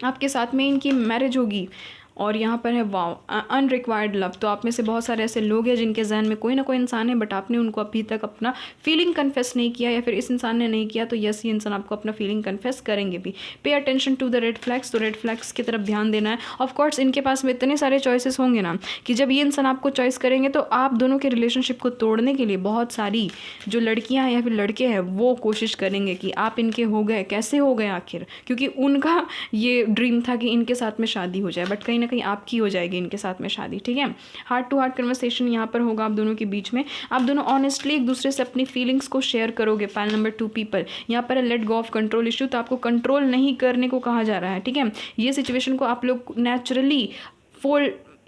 आपके साथ में इनकी मैरिज होगी। और यहाँ पर है वाओ, अनरिक्वायर्ड लव। तो आप में से बहुत सारे ऐसे लोग हैं जिनके जहन में कोई ना कोई इंसान है बट आपने उनको अभी तक अपना फीलिंग कन्फेस नहीं किया, या फिर इस इंसान ने नहीं किया। तो यस, ये इंसान आपको अपना फीलिंग कन्फेस करेंगे भी। Pay attention to the red flags, तो रेड फ्लैग्स की तरफ ध्यान देना है। ऑफ कोर्स इनके पास में इतने सारे चॉइसेस होंगे ना कि जब ये इंसान आपको चॉइस करेंगे तो आप दोनों के रिलेशनशिप को तोड़ने के लिए बहुत सारी जो लड़कियाँ हैं या फिर लड़के हैं वो कोशिश करेंगे कि आप इनके हो गए, कैसे हो गए आखिर, क्योंकि उनका ये ड्रीम था कि इनके साथ में शादी हो जाए, बट कहीं ना कहीं आपकी हो जाएगी इनके साथ में शादी, ठीक है। हार्ट टू हार्ट कन्वर्सेशन यहाँ पर होगा आप दोनों के बीच में। आप दोनों ऑनेस्टली एक दूसरे से अपनी फीलिंग्स को शेयर करोगे। पाइल नंबर 2 पीपल, यहाँ पर let go of control issue, तो आपको कंट्रोल नहीं करने को कहा जा रहा है, ठीक है। ये सिचुएशन को आप लोग नेचुरली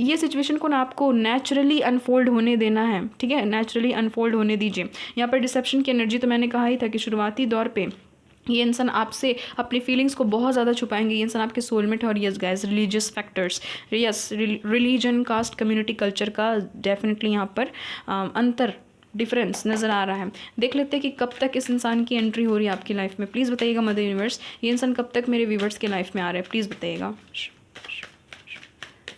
ये सिचुएशन को ना आपको नेचुरली अनफोल्ड होने देना है, ठीक है। नेचुरली अनफोल्ड होने दीजिए। यहाँ पर डिसेप्शन की एनर्जी, तो मैंने कहा ही था कि शुरुआती दौर पे ये इंसान आपसे अपनी फीलिंग्स को बहुत ज़्यादा छुपाएंगे। ये इंसान आपके सोलमेट है। और yes guys, religious factors, yes, religion, caste, community, culture का डेफिनेटली यहाँ पर अंतर, डिफरेंस नज़र आ रहा है। देख लेते हैं कि कब तक इस इंसान की एंट्री हो रही है आपकी लाइफ में। प्लीज़ बताइएगा मदर यूनिवर्स, ये इंसान कब तक मेरे व्यूवर्स के लाइफ में आ रहा है, प्लीज़ बताइएगा।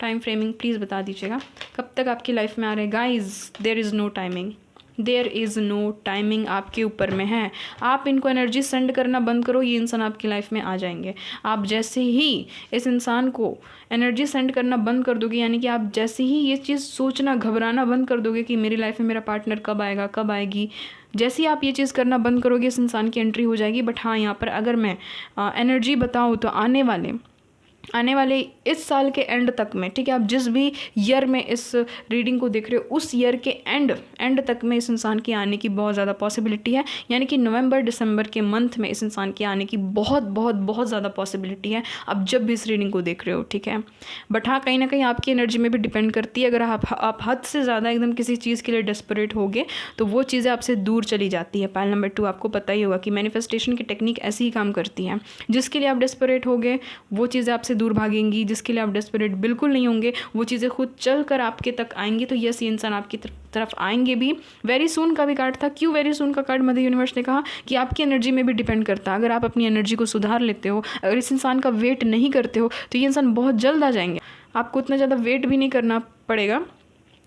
टाइम फ्रेमिंग प्लीज़ बता दीजिएगा, कब तक आपकी लाइफ में आ रहे हैं। Guys, there is no timing, there is no timing, आपके ऊपर में है। आप इनको एनर्जी सेंड करना बंद करो, ये इंसान आपकी लाइफ में आ जाएंगे। आप जैसे ही इस इंसान को एनर्जी सेंड करना बंद कर दोगे, यानी कि आप जैसे ही ये चीज़ सोचना, घबराना बंद कर दोगे कि मेरी लाइफ में मेरा पार्टनर कब आएगा, कब आएगी, जैसे ही आप ये चीज़ करना बंद करोगे इस इंसान की एंट्री हो जाएगी। बट हाँ, यहाँ पर अगर मैं एनर्जी बताऊँ तो आने वाले इस साल के एंड तक में, ठीक है, आप जिस भी ईयर में इस रीडिंग को देख रहे हो उस ईयर के एंड तक में इस इंसान की आने की बहुत ज़्यादा पॉसिबिलिटी है। यानी कि नवंबर दिसंबर के मंथ में इस इंसान की आने की बहुत बहुत बहुत ज़्यादा पॉसिबिलिटी है, आप जब भी इस रीडिंग को देख रहे हो, ठीक है। बट हाँ, कहीं ना कहीं आपकी एनर्जी में भी डिपेंड करती है। अगर आप हद से ज़्यादा एकदम किसी चीज़ के लिए डेस्परेट होगे तो वो चीज़ें आपसे दूर चली जाती है। पाइल नंबर 2, आपको पता ही होगा कि मैनिफेस्टेशन की टेक्निक ऐसी ही काम करती है। जिसके लिए आप डेस्परेट होगे वो चीज़ें आपसे दूर भागेंगी, जिसके लिए आप डेस्परेट बिल्कुल नहीं होंगे वो चीज़ें खुद चल कर आपके तक आएंगी। तो यस, ये इंसान आपकी तरफ आएंगे भी। वेरी सून का भी कार्ड था। क्यों वेरी सून का कार्ड? मदर यूनिवर्स ने कहा कि आपकी एनर्जी में भी डिपेंड करता है। अगर आप अपनी एनर्जी को सुधार लेते हो, अगर इस इंसान का वेट नहीं करते हो तो ये इंसान बहुत जल्द आ जाएंगे। आपको उतना ज़्यादा वेट भी नहीं करना पड़ेगा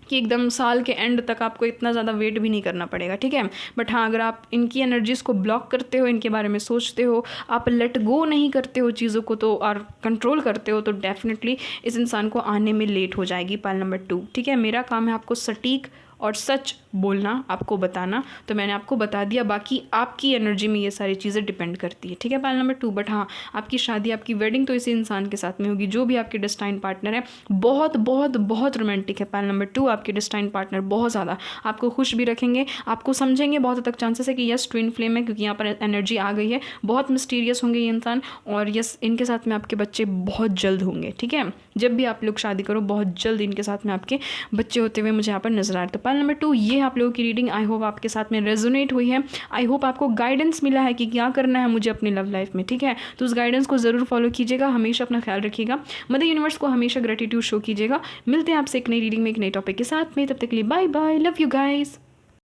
कि एकदम साल के एंड तक आपको इतना ज़्यादा वेट भी नहीं करना पड़ेगा, ठीक है। बट हाँ, अगर आप इनकी एनर्जीज़ को ब्लॉक करते हो, इनके बारे में सोचते हो, आप लेट गो नहीं करते हो चीज़ों को तो, और कंट्रोल करते हो, तो डेफिनेटली इस इंसान को आने में लेट हो जाएगी। पाइल नंबर 2, ठीक है। मेरा काम है आपको सटीक और सच बोलना, आपको बताना, तो मैंने आपको बता दिया। बाकी आपकी एनर्जी में ये सारी चीज़ें डिपेंड करती है, ठीक है। पाइल नंबर 2, बट हाँ, आपकी शादी, आपकी वेडिंग तो इसी इंसान के साथ में होगी जो भी आपके डेस्टाइन पार्टनर है। बहुत बहुत बहुत रोमांटिक है पाइल नंबर 2, आपके डेस्टाइन पार्टनर बहुत ज़्यादा आपको खुश भी रखेंगे, आपको समझेंगे। बहुत हद तक चांसेस है कि यस ट्विन फ्लेम है, क्योंकि यहाँ पर एनर्जी आ गई है। बहुत मिस्टीरियस होंगे ये इंसान, और यस इनके साथ में आपके बच्चे बहुत जल्द होंगे, ठीक है। जब भी आप लोग शादी करो, बहुत जल्द इनके साथ में आपके बच्चे होते हुए मुझे यहाँ पर नजर आ रहा है। तो पाइल नंबर 2 ये आप लोगों की रीडिंग आई होप आपके साथ में रेजोनेट हुई है। आई होप आपको गाइडेंस मिला है कि क्या करना है मुझे अपनी लव लाइफ में, ठीक है। तो उस गाइडेंस को ज़रूर फॉलो कीजिएगा, हमेशा अपना ख्याल रखिएगा, मदर यूनिवर्स को हमेशा ग्रेटिट्यूड शो कीजिएगा। मिलते हैं आपसे एक नई रीडिंग में एक नए टॉपिक के साथ में, तब तक के लिए bye bye, love you guys.